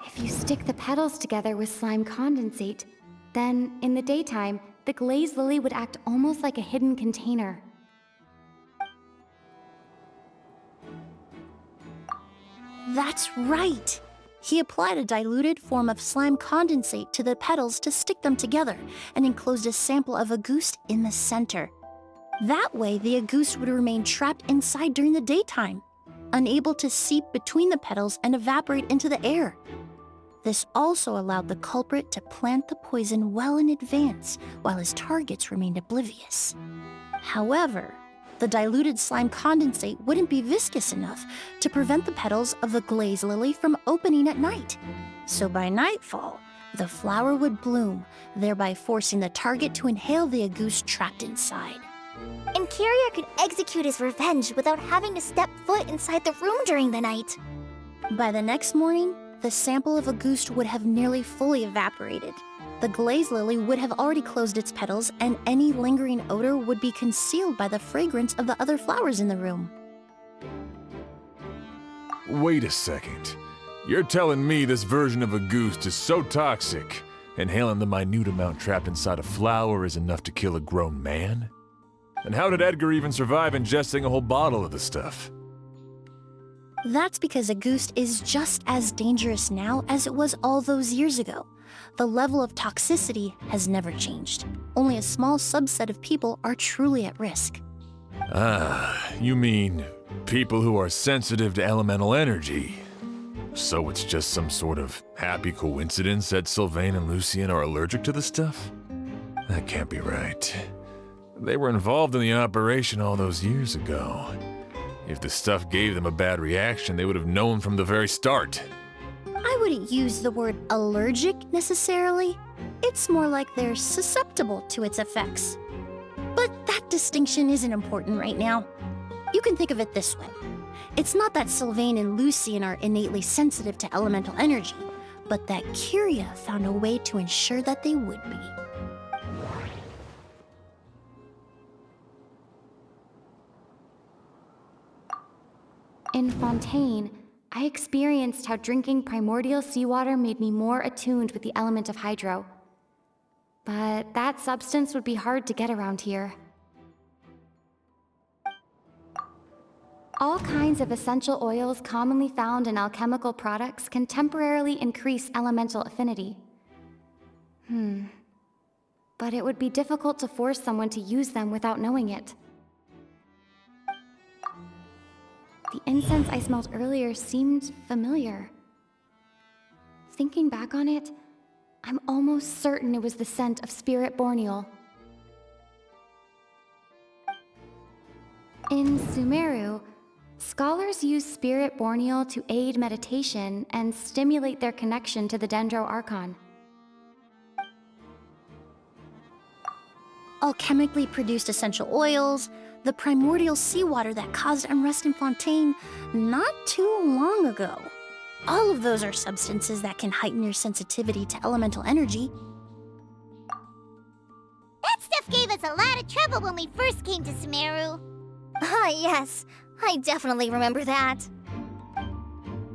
Speaker 13: If you stick the petals together with slime condensate, then in the daytime, the glazed lily would act almost like a hidden container.
Speaker 5: That's right! He applied a diluted form of slime condensate to the petals to stick them together and enclosed a sample of agouti in the center. That way, the agouti would remain trapped inside during the daytime, unable to seep between the petals and evaporate into the air. This also allowed the culprit to plant the poison well in advance while his targets remained oblivious. However, the diluted slime condensate wouldn't be viscous enough to prevent the petals of the glaze lily from opening at night. So by nightfall, the flower would bloom, thereby forcing the target to inhale the agouti trapped inside.
Speaker 12: And Kyria could execute his revenge without having to step foot inside the room during the night.
Speaker 5: By the next morning, the sample of agouti would have nearly fully evaporated. The glaze lily would have already closed its petals, and any lingering odor would be concealed by the fragrance of the other flowers in the room.
Speaker 2: Wait a second. You're telling me this version of agouti is so toxic, Inhaling the minute amount trapped inside a flower is enough to kill a grown man? And how did Edgar even survive ingesting a whole bottle of the stuff?
Speaker 5: That's because a goose is just as dangerous now as it was all those years ago. The level of toxicity has never changed. Only a small subset of people are truly at risk.
Speaker 2: Ah, you mean people who are sensitive to elemental energy. So it's just some sort of happy coincidence that Sylvain and Lucien are allergic to the stuff? That can't be right. They were involved in the operation all those years ago. If the stuff gave them a bad reaction, they would have known from the very start.
Speaker 5: I wouldn't use the word allergic necessarily. It's more like they're susceptible to its effects. But that distinction isn't important right now. You can think of it this way. It's not that Sylvain and Lucien are innately sensitive to elemental energy, but that Kyria found a way to ensure that they would be.
Speaker 13: In Fontaine, I experienced how drinking primordial seawater made me more attuned with the element of hydro. But that substance would be hard to get around here. All kinds of essential oils commonly found in alchemical products can temporarily increase elemental affinity. But it would be difficult to force someone to use them without knowing it. The incense I smelled earlier seemed familiar. Thinking back on it, I'm almost certain it was the scent of spirit borneal. In Sumeru, scholars use spirit borneal to aid meditation and stimulate their connection to the Dendro Archon.
Speaker 5: Alchemically produced essential oils, the primordial seawater that caused unrest in Fontaine not too long ago. All of those are substances that can heighten your sensitivity to elemental energy.
Speaker 3: That stuff gave us a lot of trouble when we first came to Sumeru.
Speaker 12: Ah, yes. I definitely remember that.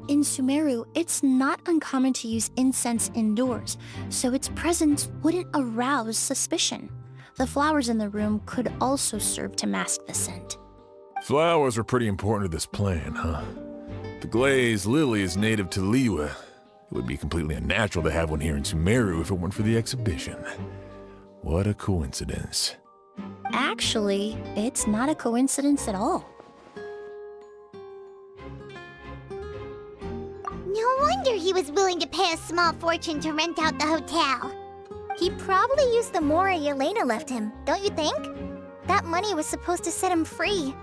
Speaker 5: In Sumeru, it's not uncommon to use incense indoors, so its presence wouldn't arouse suspicion. The flowers in the room could also serve to mask the scent.
Speaker 2: Flowers were pretty important to this plan, huh? The glazed lily is native to Liyue. It would be completely unnatural to have one here in Sumeru if it weren't for the exhibition. What a coincidence.
Speaker 5: Actually, it's not a coincidence at all.
Speaker 3: No wonder he was willing to pay a small fortune to rent out the hotel.
Speaker 12: He probably used the Mora Yelena left him, don't you think? That money was supposed to set him free.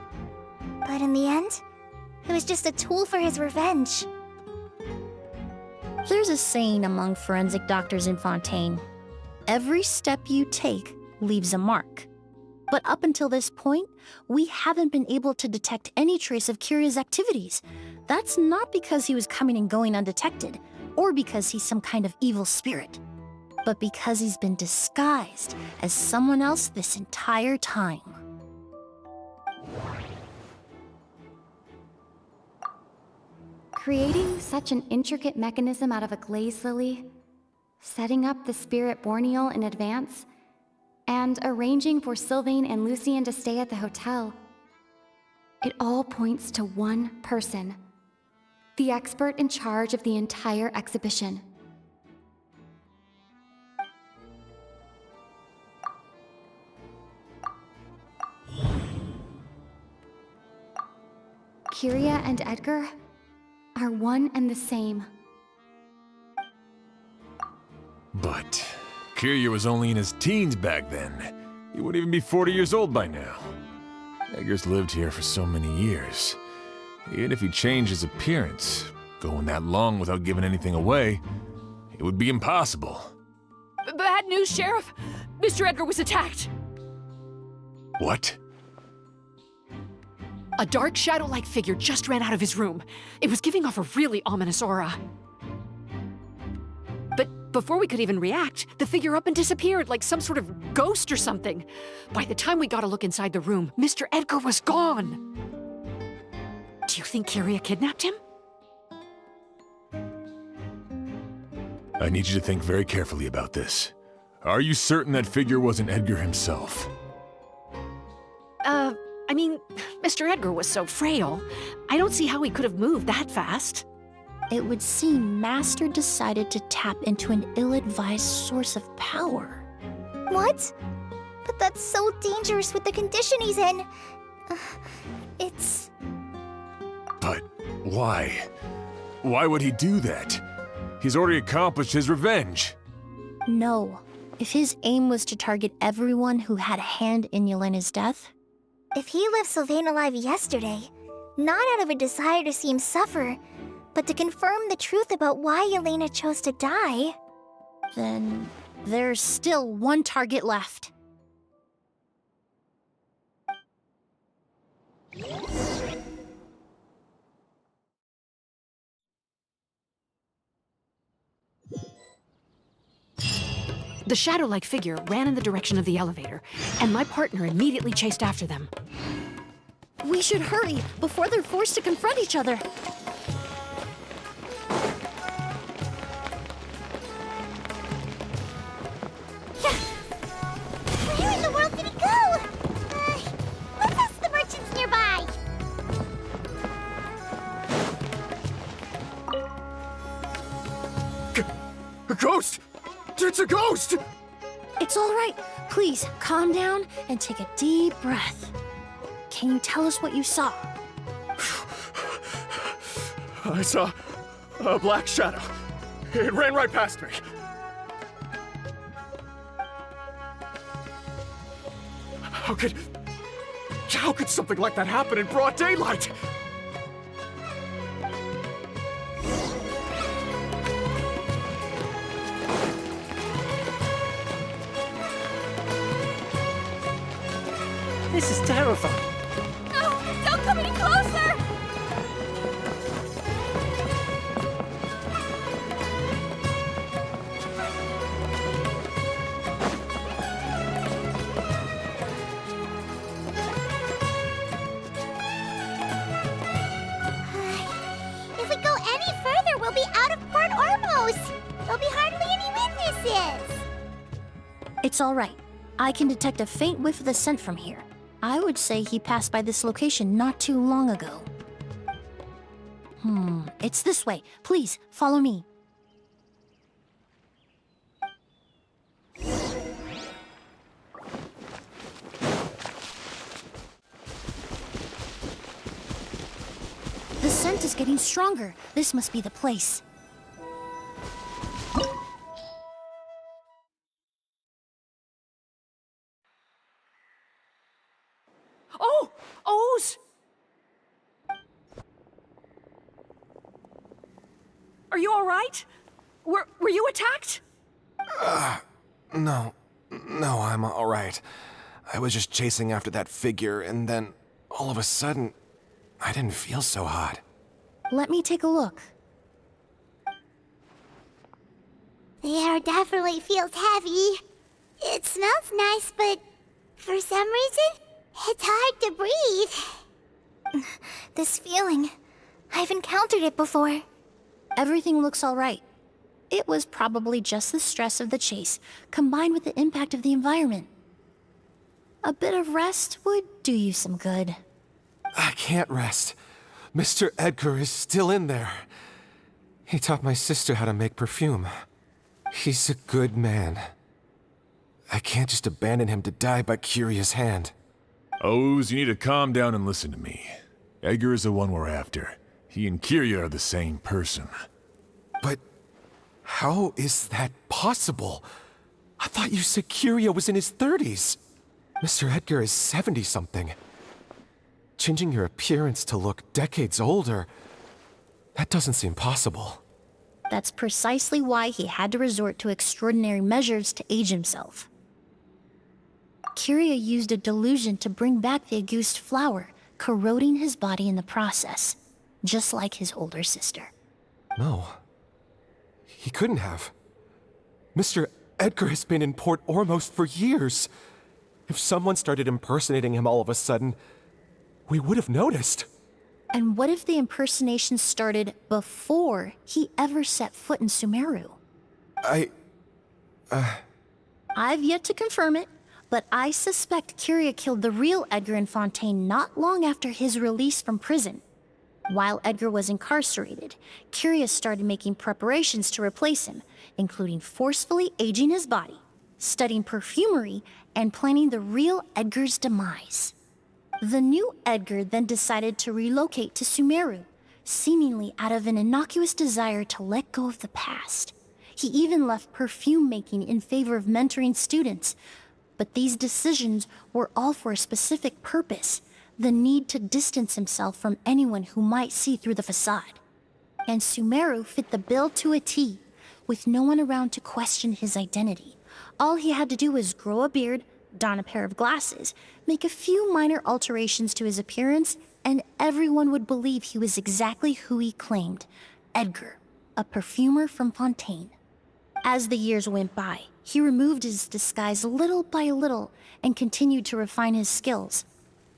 Speaker 12: But in the end, it was just a tool for his revenge.
Speaker 5: There's a saying among forensic doctors in Fontaine. Every step you take leaves a mark. But up until this point, we haven't been able to detect any trace of Kyria's activities. That's not because he was coming and going undetected, or because he's some kind of evil spirit, but because he's been disguised as someone else this entire time.
Speaker 13: Creating such an intricate mechanism out of a glaze lily, setting up the spirit borneal in advance, and arranging for Sylvain and Lucien to stay at the hotel. It all points to one person, the expert in charge of the entire exhibition. Kyria and Edgar are one and the same.
Speaker 2: But Kyria was only in his teens back then. He wouldn't even be 40 years old by now. Edgar's lived here for so many years. Even if he changed his appearance, going that long without giving anything away, it would be impossible.
Speaker 14: Bad news, Sheriff! Mr. Edgar was attacked!
Speaker 2: What?
Speaker 14: A dark shadow-like figure just ran out of his room. It was giving off a really ominous aura. But before we could even react, the figure up and disappeared like some sort of ghost or something. By the time we got a look inside the room, Mr. Edgar was gone. Do you think Kyria kidnapped him?
Speaker 2: I need you to think very carefully about this. Are you certain that figure wasn't Edgar himself?
Speaker 14: I mean, Mr. Edgar was so frail. I don't see how he could have moved that fast.
Speaker 5: It would seem Master decided to tap into an ill-advised source of power.
Speaker 12: What? But that's so dangerous with the condition he's in. It's...
Speaker 2: But why? Why would he do that? He's already accomplished his revenge.
Speaker 5: No. If his aim was to target everyone who had a hand in Yelena's death...
Speaker 12: If he left Sylvain alive yesterday, not out of a desire to see him suffer, but to confirm the truth about why Yelena chose to die...
Speaker 5: Then there's still one target left.
Speaker 14: The shadow-like figure ran in the direction of the elevator, and my partner immediately chased after them.
Speaker 5: We should hurry before they're forced to confront each other.
Speaker 3: Where in the world did he go? Let's ask the merchants nearby.
Speaker 9: A ghost! It's a ghost!
Speaker 5: It's all right. Please, calm down and take a deep breath. Can you tell us what you saw?
Speaker 9: I saw a black shadow. It ran right past me. How could something like that happen in broad daylight?
Speaker 11: This is terrifying.
Speaker 3: No, don't come any closer! If we go any further, we'll be out of Port Ormos. There'll be hardly any witnesses.
Speaker 5: It's all right. I can detect a faint whiff of the scent from here. I would say he passed by this location not too long ago. It's this way. Please, follow me. The scent is getting stronger. This must be the place.
Speaker 14: Oh! O's! Are you all right? Were you attacked?
Speaker 15: No, I'm all right. I was just chasing after that figure, and then all of a sudden, I didn't feel so hot.
Speaker 5: Let me take a look.
Speaker 3: The air definitely feels heavy. It smells nice, but for some reason, it's hard to breathe.
Speaker 12: This feeling, I've encountered it before.
Speaker 5: Everything looks all right. It was probably just the stress of the chase, combined with the impact of the environment. A bit of rest would do you some good.
Speaker 15: I can't rest. Mr. Edgar is still in there. He taught my sister how to make perfume. He's a good man. I can't just abandon him to die by Curia's hand.
Speaker 2: Oz, you need to calm down and listen to me. Edgar is the one we're after. He and Kyria are the same person.
Speaker 15: But how is that possible? I thought you said Kyria was in his 30s. Mr. Edgar is 70-something. Changing your appearance to look decades older, that doesn't seem possible.
Speaker 5: That's precisely why he had to resort to extraordinary measures to age himself. Kyria used a delusion to bring back the Auguste flower, corroding his body in the process, just like his older sister.
Speaker 15: No. He couldn't have. Mr. Edgar has been in Port Ormos for years. If someone started impersonating him all of a sudden, we would have noticed.
Speaker 5: And what if the impersonation started before he ever set foot in Sumeru? I've yet to confirm it, but I suspect Curia killed the real Edgar in Fontaine not long after his release from prison. While Edgar was incarcerated, Curia started making preparations to replace him, including forcefully aging his body, studying perfumery, and planning the real Edgar's demise. The new Edgar then decided to relocate to Sumeru, seemingly out of an innocuous desire to let go of the past. He even left perfume making in favor of mentoring students. But these decisions were all for a specific purpose: the need to distance himself from anyone who might see through the facade. And Sumeru fit the bill to a T, with no one around to question his identity. All he had to do was grow a beard, don a pair of glasses, make a few minor alterations to his appearance, and everyone would believe he was exactly who he claimed: Edgar, a perfumer from Fontaine. As the years went by, he removed his disguise little by little and continued to refine his skills.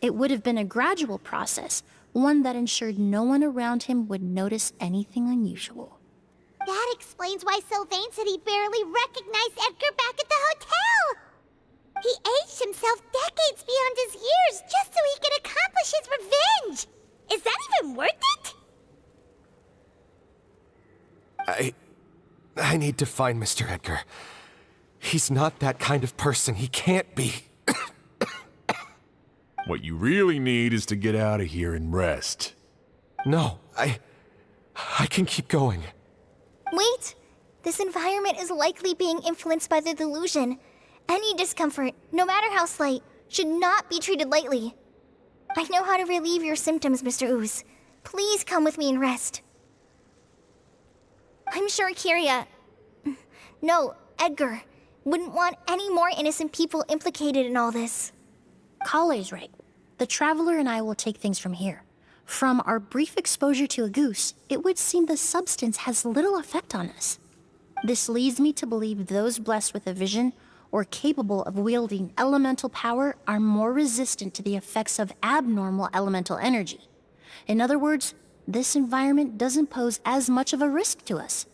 Speaker 5: It would have been a gradual process, one that ensured no one around him would notice anything unusual.
Speaker 3: That explains why Sylvain said he barely recognized Edgar back at the hotel! He aged himself decades beyond his years just so he could accomplish his revenge! Is that even worth it?
Speaker 15: I need to find Mr. Edgar. He's not that kind of person. He can't be.
Speaker 2: What you really need is to get out of here and rest.
Speaker 15: No, I can keep going.
Speaker 12: Wait! This environment is likely being influenced by the delusion. Any discomfort, no matter how slight, should not be treated lightly. I know how to relieve your symptoms, Mr. Ooze. Please come with me and rest. I'm sure Edgar wouldn't want any more innocent people implicated in all this.
Speaker 5: Kale's right. The Traveler and I will take things from here. From our brief exposure to a goose, it would seem the substance has little effect on us. This leads me to believe those blessed with a vision or capable of wielding elemental power are more resistant to the effects of abnormal elemental energy. In other words, this environment doesn't pose as much of a risk to us.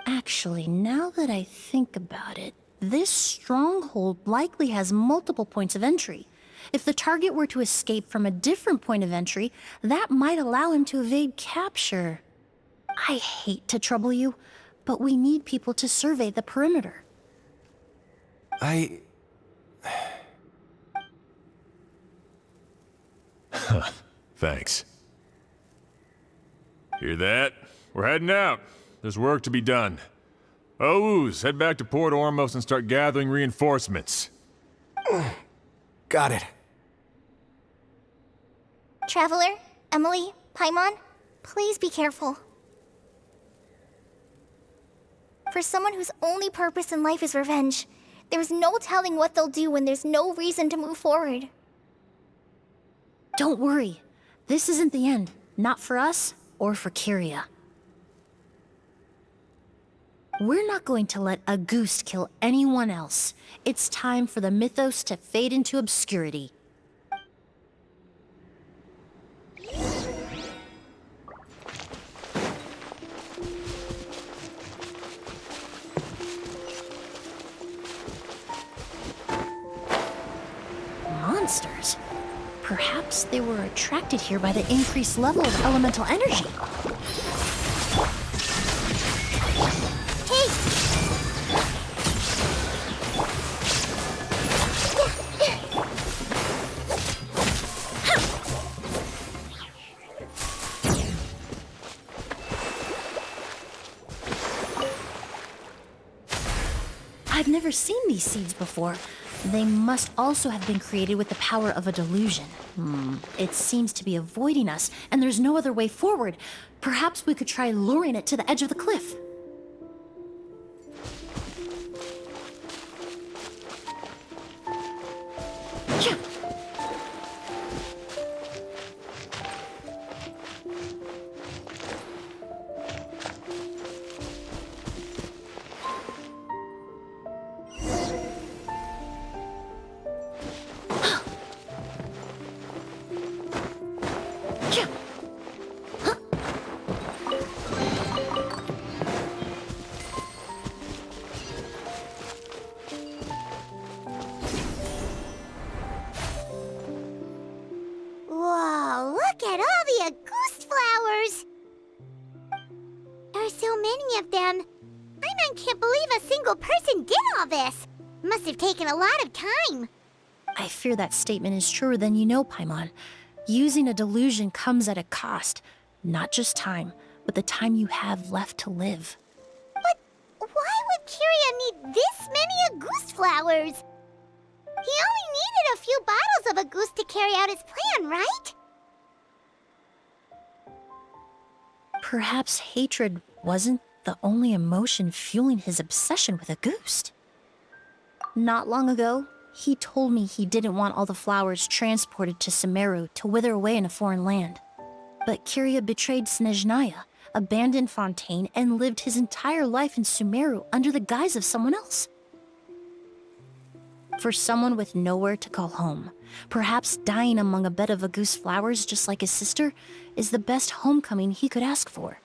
Speaker 5: Actually, now that I think about it, this stronghold likely has multiple points of entry. If the target were to escape from a different point of entry, that might allow him to evade capture. I hate to trouble you, but we need people to survey the perimeter.
Speaker 2: Thanks. Hear that? We're heading out. There's work to be done. Ooze, head back to Port Ormos and start gathering reinforcements.
Speaker 15: Got it.
Speaker 12: Traveler, Emilie, Paimon, please be careful. For someone whose only purpose in life is revenge, there's no telling what they'll do when there's no reason to move forward.
Speaker 5: Don't worry. This isn't the end. Not for us or for Curia. We're not going to let a goose kill anyone else. It's time for the mythos to fade into obscurity. Monsters? Perhaps they were attracted here by the increased level of elemental energy. I've never seen these seeds before. They must also have been created with the power of a delusion. It seems to be avoiding us, and there's no other way forward. Perhaps we could try luring it to the edge of the cliff.
Speaker 3: are so many of them. Paimon can't believe a single person did all this. Must have taken a lot of time.
Speaker 5: I fear that statement is truer than you know, Paimon. Using a delusion comes at a cost. Not just time, but the time you have left to live.
Speaker 3: But why would Kyria need this many Auguste flowers? He only needed a few bottles of Auguste to carry out his plan, right?
Speaker 5: Perhaps hatred wasn't the only emotion fueling his obsession with Auguste. Not long ago, he told me he didn't want all the flowers transported to Sumeru to wither away in a foreign land. But Kyria betrayed Snezhnaya, abandoned Fontaine, and lived his entire life in Sumeru under the guise of someone else. For someone with nowhere to call home, perhaps dying among a bed of Auguste flowers just like his sister is the best homecoming he could ask for.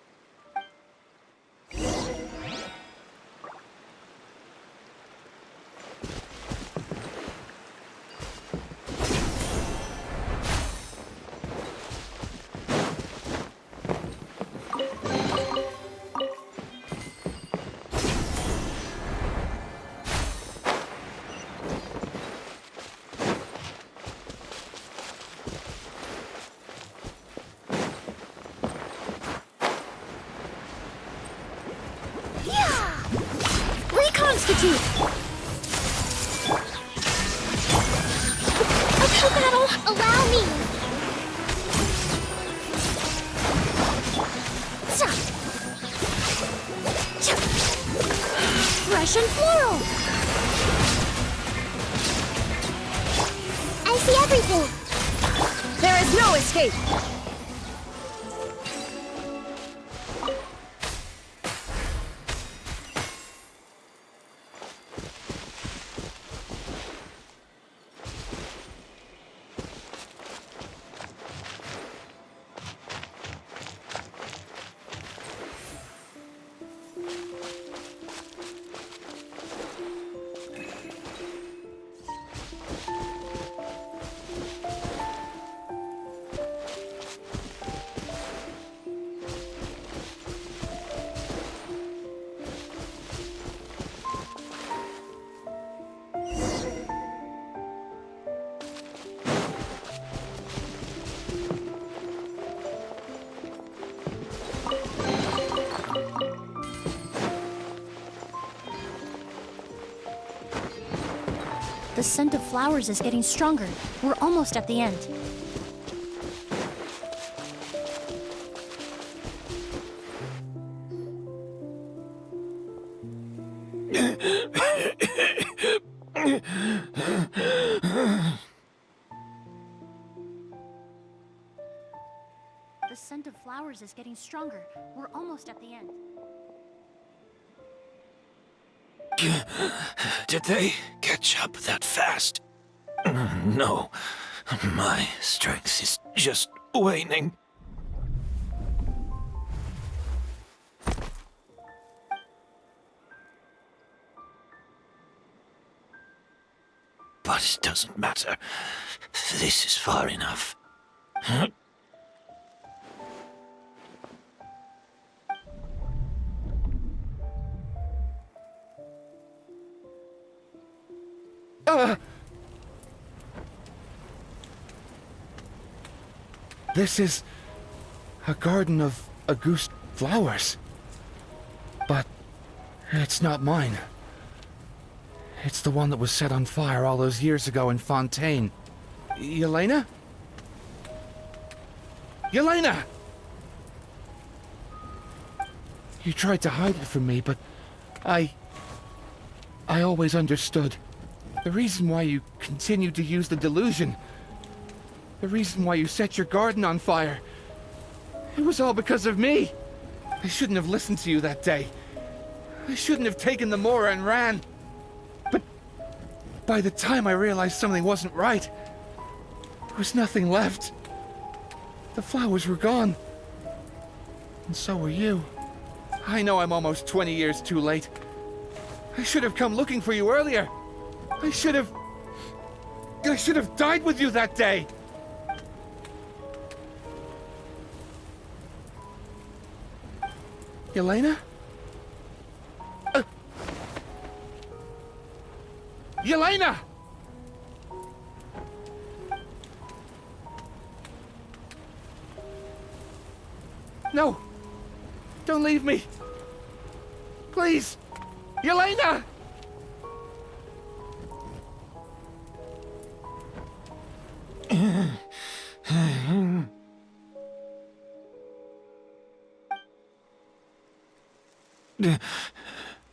Speaker 5: Reconstitute! A true battle!
Speaker 3: Allow me!
Speaker 5: Fresh and floral!
Speaker 3: I see everything!
Speaker 14: There is no escape!
Speaker 5: The scent of flowers is getting stronger. We're almost at the end. The scent of flowers is getting stronger. We're almost at the end.
Speaker 6: Did they catch up that fast? No. My strength is just waning. But it doesn't matter. This is far enough.
Speaker 7: This is a garden of Auguste flowers. But it's not mine. It's the one that was set on fire all those years ago in Fontaine. Yelena? Yelena! You tried to hide it from me, but I always understood. The reason why you continued to use the delusion, the reason why you set your garden on fire, it was all because of me. I shouldn't have listened to you that day. I shouldn't have taken the Mora and ran. But by the time I realized something wasn't right, there was nothing left. The flowers were gone. And so were you. I know I'm almost 20 years too late. I should have come looking for you earlier. I should have died with you that day.
Speaker 8: Yelena? Yelena! No! Don't leave me! Please! Yelena!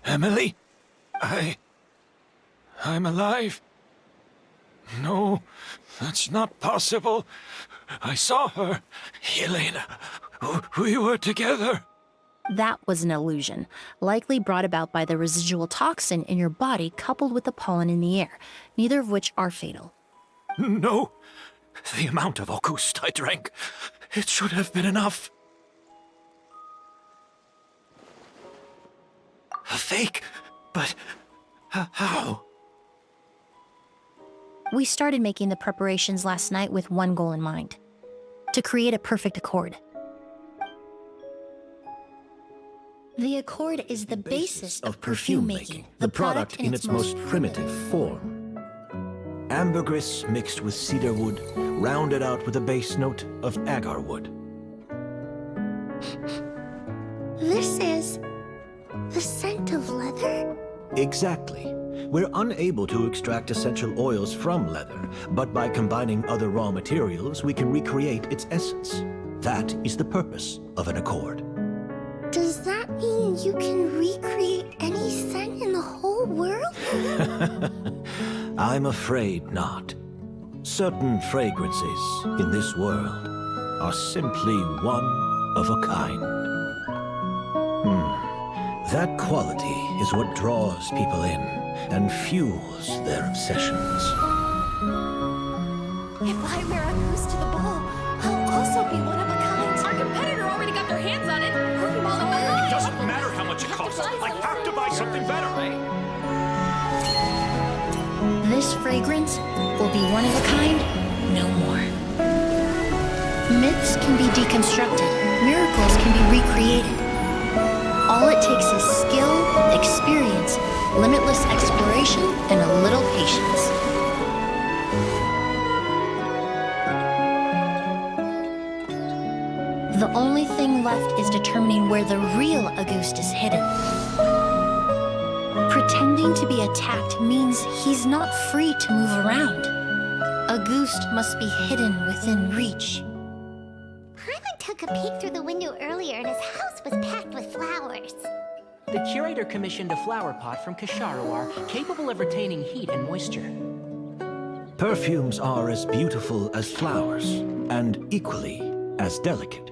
Speaker 2: Emilie? I'm alive. No, that's not possible. I saw her. Yelena. We were together.
Speaker 5: That was an illusion, likely brought about by the residual toxin in your body coupled with the pollen in the air, neither of which are fatal.
Speaker 6: No. The amount of August I drank, it should have been enough. A fake? But how?
Speaker 5: We started making the preparations last night with one goal in mind: to create a perfect accord. The accord is the basis of perfume making,
Speaker 6: the product in its most primitive form. Ambergris mixed with cedarwood, rounded out with a base note of agarwood.
Speaker 3: This is the scent of leather?
Speaker 6: Exactly. We're unable to extract essential oils from leather, but by combining other raw materials, we can recreate its essence. That is the purpose of an accord.
Speaker 3: Does that mean you can recreate any scent in the whole world?
Speaker 6: I'm afraid not. Certain fragrances in this world are simply one of a kind. That quality is what draws people in and fuels their obsessions.
Speaker 12: If I wear a goose to the ball, I'll also be one of a kind.
Speaker 14: Our competitor already got their hands on it.
Speaker 4: It doesn't matter how much it costs. I have to buy something better.
Speaker 5: This fragrance will be one of a kind no more. Myths can be deconstructed. Miracles can be recreated. All it takes is skill, experience, limitless exploration, and a little patience. The only thing left is determining where the real Auguste is hidden. Pretending to be attacked means he's not free to move around. Auguste must be hidden within reach.
Speaker 3: Paimon took a peek through the window earlier and his house was packed with flowers.
Speaker 1: The curator commissioned a flower pot from Kasharawar, capable of retaining heat and moisture.
Speaker 6: Perfumes are as beautiful as flowers, and equally as delicate.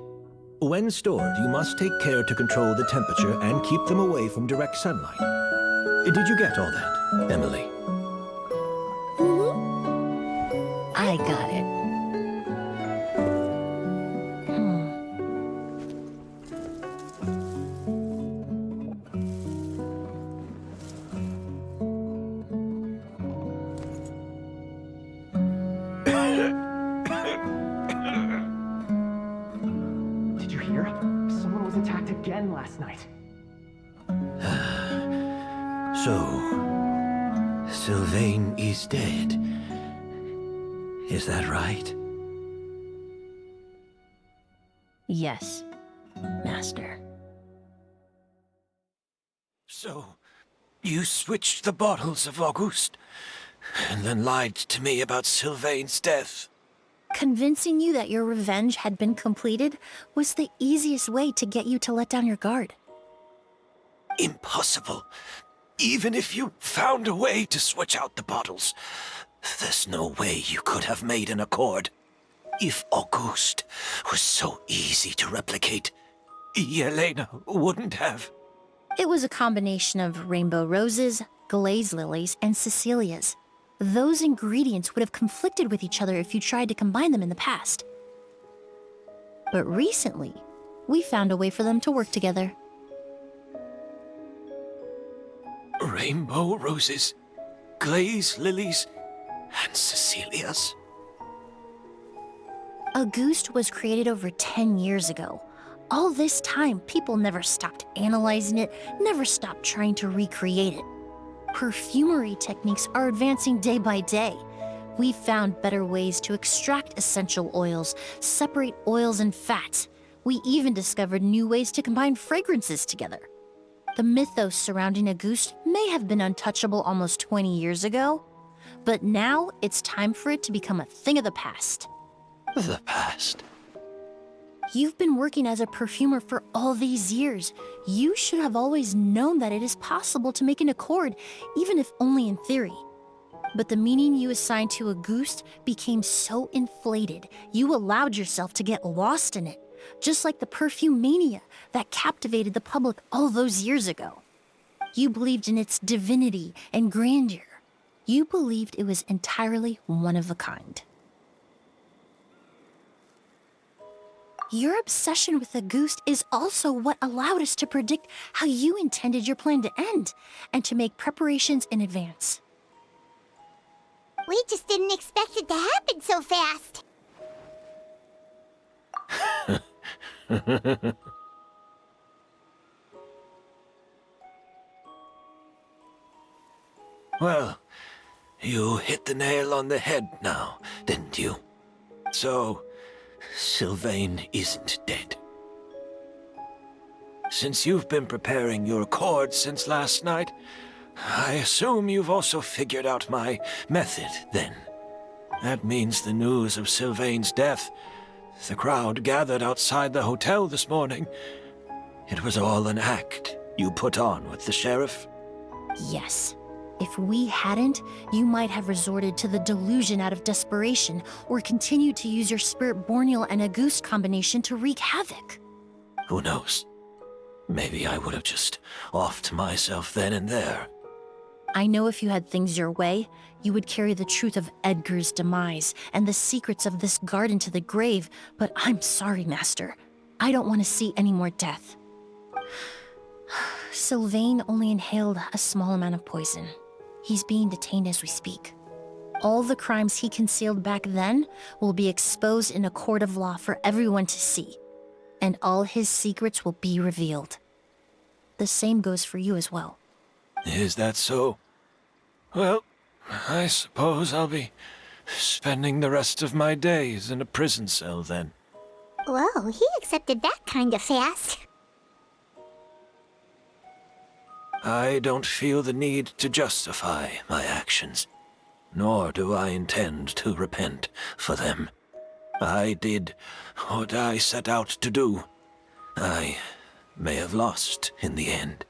Speaker 6: When stored, you must take care to control the temperature and keep them away from direct sunlight. Did you get all that, Emilie?
Speaker 5: I got it.
Speaker 9: Did you hear? Someone was attacked again last night.
Speaker 6: So, Sylvain is dead. Is that right?
Speaker 5: Yes, Master.
Speaker 6: So, you switched the bottles of Auguste, and then lied to me about Sylvain's death.
Speaker 5: Convincing you that your revenge had been completed was the easiest way to get you to let down your guard.
Speaker 6: Impossible. Even if you found a way to switch out the bottles, there's no way you could have made an accord. If Auguste was so easy to replicate, Yelena wouldn't have.
Speaker 5: It was a combination of rainbow roses, glaze lilies, and Cecilias. Those ingredients would have conflicted with each other if you tried to combine them in the past. But recently, we found a way for them to work together.
Speaker 6: Rainbow roses, glaze lilies, and Cecilias.
Speaker 5: Auguste was created over 10 years ago. All this time, people never stopped analyzing it, never stopped trying to recreate it. Perfumery techniques are advancing day by day. We've found better ways to extract essential oils, separate oils and fats. We even discovered new ways to combine fragrances together. The mythos surrounding Auguste may have been untouchable almost 20 years ago, but now it's time for it to become a thing of the past.
Speaker 6: The past?
Speaker 5: You've been working as a perfumer for all these years. You should have always known that it is possible to make an accord, even if only in theory. But the meaning you assigned to Auguste became so inflated, you allowed yourself to get lost in it, just like the perfume mania that captivated the public all those years ago. You believed in its divinity and grandeur. You believed it was entirely one of a kind. Your obsession with Auguste is also what allowed us to predict how you intended your plan to end, and to make preparations in advance.
Speaker 3: We just didn't expect it to happen so fast.
Speaker 6: Well, you hit the nail on the head now, didn't you? So, Sylvain isn't dead. Since you've been preparing your accord since last night, I assume you've also figured out my method, then. That means the news of Sylvain's death. The crowd gathered outside the hotel this morning. It was all an act you put on with the sheriff?
Speaker 5: Yes. If we hadn't, you might have resorted to the delusion out of desperation, or continued to use your Spirit Borneal and Auguste combination to wreak havoc.
Speaker 6: Who knows? Maybe I would have just offed myself then and there.
Speaker 5: I know if you had things your way, you would carry the truth of Edgar's demise and the secrets of this garden to the grave, but I'm sorry, Master. I don't want to see any more death. Sylvain only inhaled a small amount of poison. He's being detained as we speak. All the crimes he concealed back then will be exposed in a court of law for everyone to see, and all his secrets will be revealed. The same goes for you as well.
Speaker 6: Is that so? Well, I suppose I'll be spending the rest of my days in a prison cell then.
Speaker 3: Whoa, he accepted that kind of fast.
Speaker 6: I don't feel the need to justify my actions, nor do I intend to repent for them. I did what I set out to do. I may have lost in the end,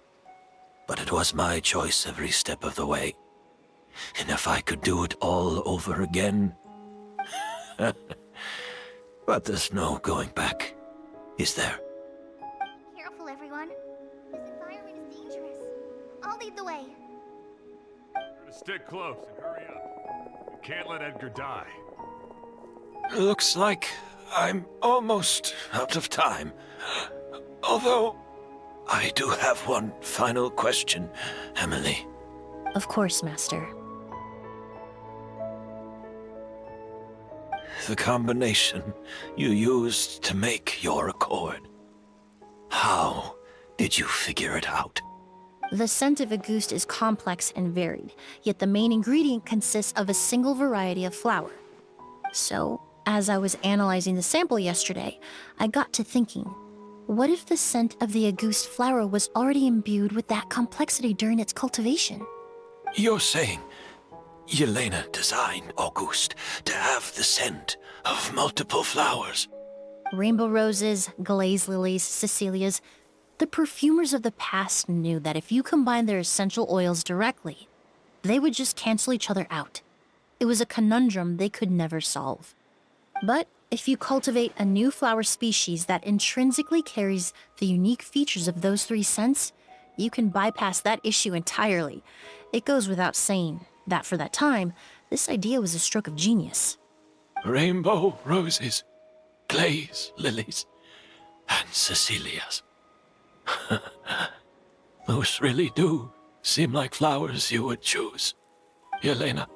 Speaker 6: but it was my choice every step of the way. And if I could do it all over again... But there's no going back, is there?
Speaker 12: Careful, everyone. This environment is dangerous. I'll lead the way.
Speaker 2: Stick close and hurry up. We can't let Edgar die.
Speaker 6: Looks like I'm almost out of time. Although, I do have one final question, Emilie.
Speaker 5: Of course, Master.
Speaker 6: The combination you used to make your accord. How did you figure it out?
Speaker 5: The scent of Auguste is complex and varied, yet the main ingredient consists of a single variety of flower. So, as I was analyzing the sample yesterday, I got to thinking, what if the scent of the Auguste flower was already imbued with that complexity during its cultivation?
Speaker 6: You're saying Yelena designed Auguste to have the scent of multiple flowers?
Speaker 5: Rainbow roses, glaze lilies, Cecilias. The perfumers of the past knew that if you combined their essential oils directly, they would just cancel each other out. It was a conundrum they could never solve. But if you cultivate a new flower species that intrinsically carries the unique features of those three scents, you can bypass that issue entirely. It goes without saying that for that time, this idea was a stroke of genius.
Speaker 6: Rainbow roses, glaze lilies, and Cecilias. Those really do seem like flowers you would choose, Yelena.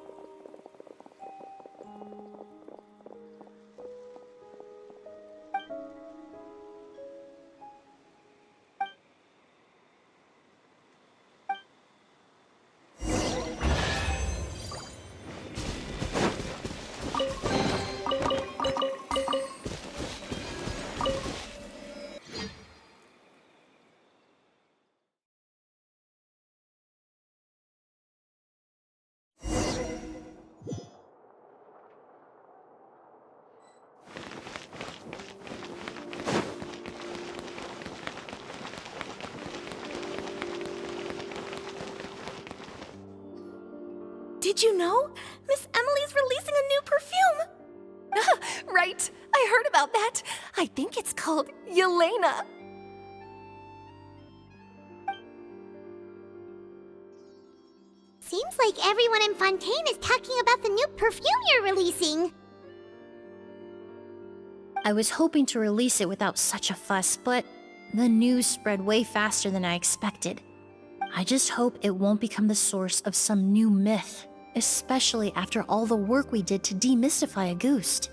Speaker 10: Did you know? Miss Emilie's releasing a new perfume! Right, I heard about that. I think it's called Yelena.
Speaker 3: Seems like everyone in Fontaine is talking about the new perfume you're releasing.
Speaker 5: I was hoping to release it without such a fuss, but the news spread way faster than I expected. I just hope it won't become the source of some new myth, especially after all the work we did to demystify Auguste.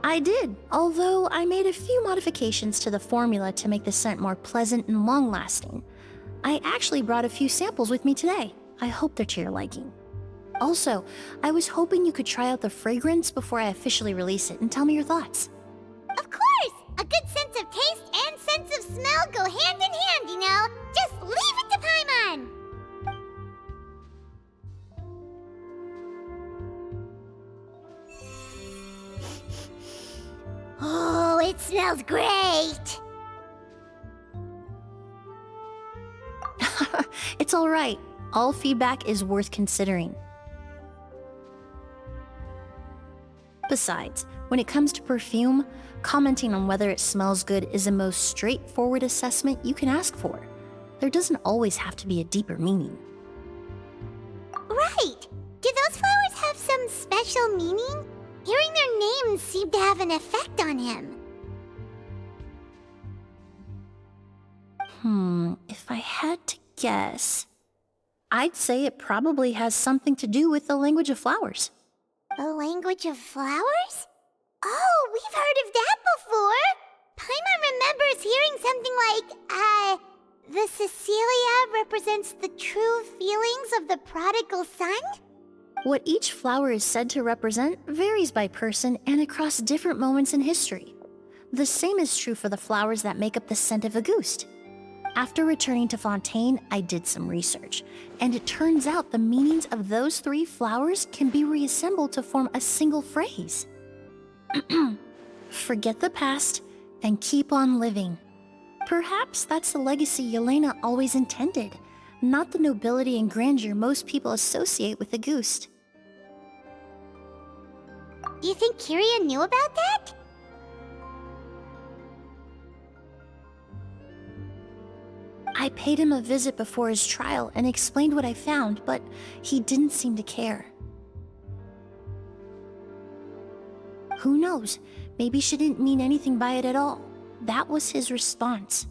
Speaker 5: I did, although I made a few modifications to the formula to make the scent more pleasant and long-lasting. I actually brought a few samples with me today. I hope they're to your liking. Also, I was hoping you could try out the fragrance before I officially release it and tell me your thoughts.
Speaker 3: Of course! A good sense of taste and sense of smell go hand in hand, you know? Just leave it to Paimon! Oh, it smells great!
Speaker 5: It's all right. All feedback is worth considering. Besides, when it comes to perfume, commenting on whether it smells good is the most straightforward assessment you can ask for. There doesn't always have to be a deeper meaning.
Speaker 3: Right! Do those flowers have some special meaning? Hearing their names seemed to have an effect on him.
Speaker 5: If I had to guess, I'd say it probably has something to do with the language of flowers.
Speaker 3: The language of flowers? Oh, we've heard of that before! Paimon remembers hearing something like, the Cecilia represents the true feelings of the prodigal son?
Speaker 5: What each flower is said to represent varies by person and across different moments in history. The same is true for the flowers that make up the scent of Auguste. After returning to Fontaine, I did some research, and it turns out the meanings of those 3 flowers can be reassembled to form a single phrase. Forget the past and keep on living. Perhaps that's the legacy Yelena always intended, not the nobility and grandeur most people associate with Auguste.
Speaker 3: Do you think Kyria knew about that?
Speaker 5: I paid him a visit before his trial and explained what I found, but he didn't seem to care. Who knows? Maybe she didn't mean anything by it at all. That was his response.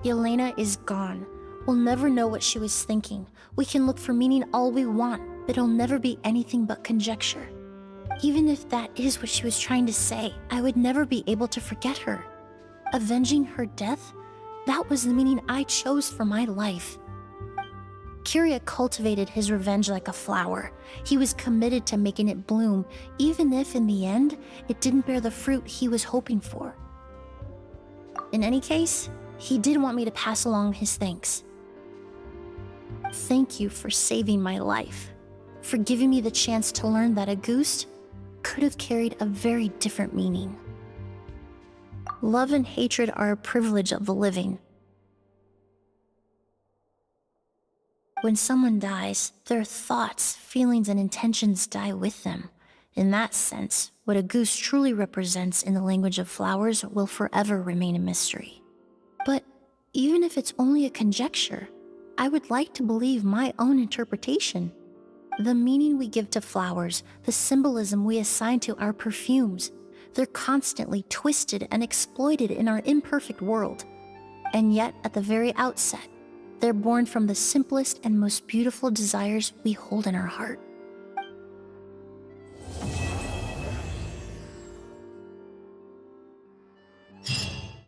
Speaker 5: Yelena is gone. We'll never know what she was thinking. We can look for meaning all we want, but it'll never be anything but conjecture. Even if that is what she was trying to say, I would never be able to forget her. Avenging her death? That was the meaning I chose for my life. Kyria cultivated his revenge like a flower. He was committed to making it bloom, even if in the end, it didn't bear the fruit he was hoping for. In any case, he did want me to pass along his thanks. Thank you for saving my life, for giving me the chance to learn that Auguste could have carried a very different meaning. Love and hatred are a privilege of the living. When someone dies, their thoughts, feelings, and intentions die with them. In that sense, what Auguste truly represents in the language of flowers will forever remain a mystery. But even if it's only a conjecture, I would like to believe my own interpretation. The meaning we give to flowers, the symbolism we assign to our perfumes, they're constantly twisted and exploited in our imperfect world. And yet, at the very outset, they're born from the simplest and most beautiful desires we hold in our heart.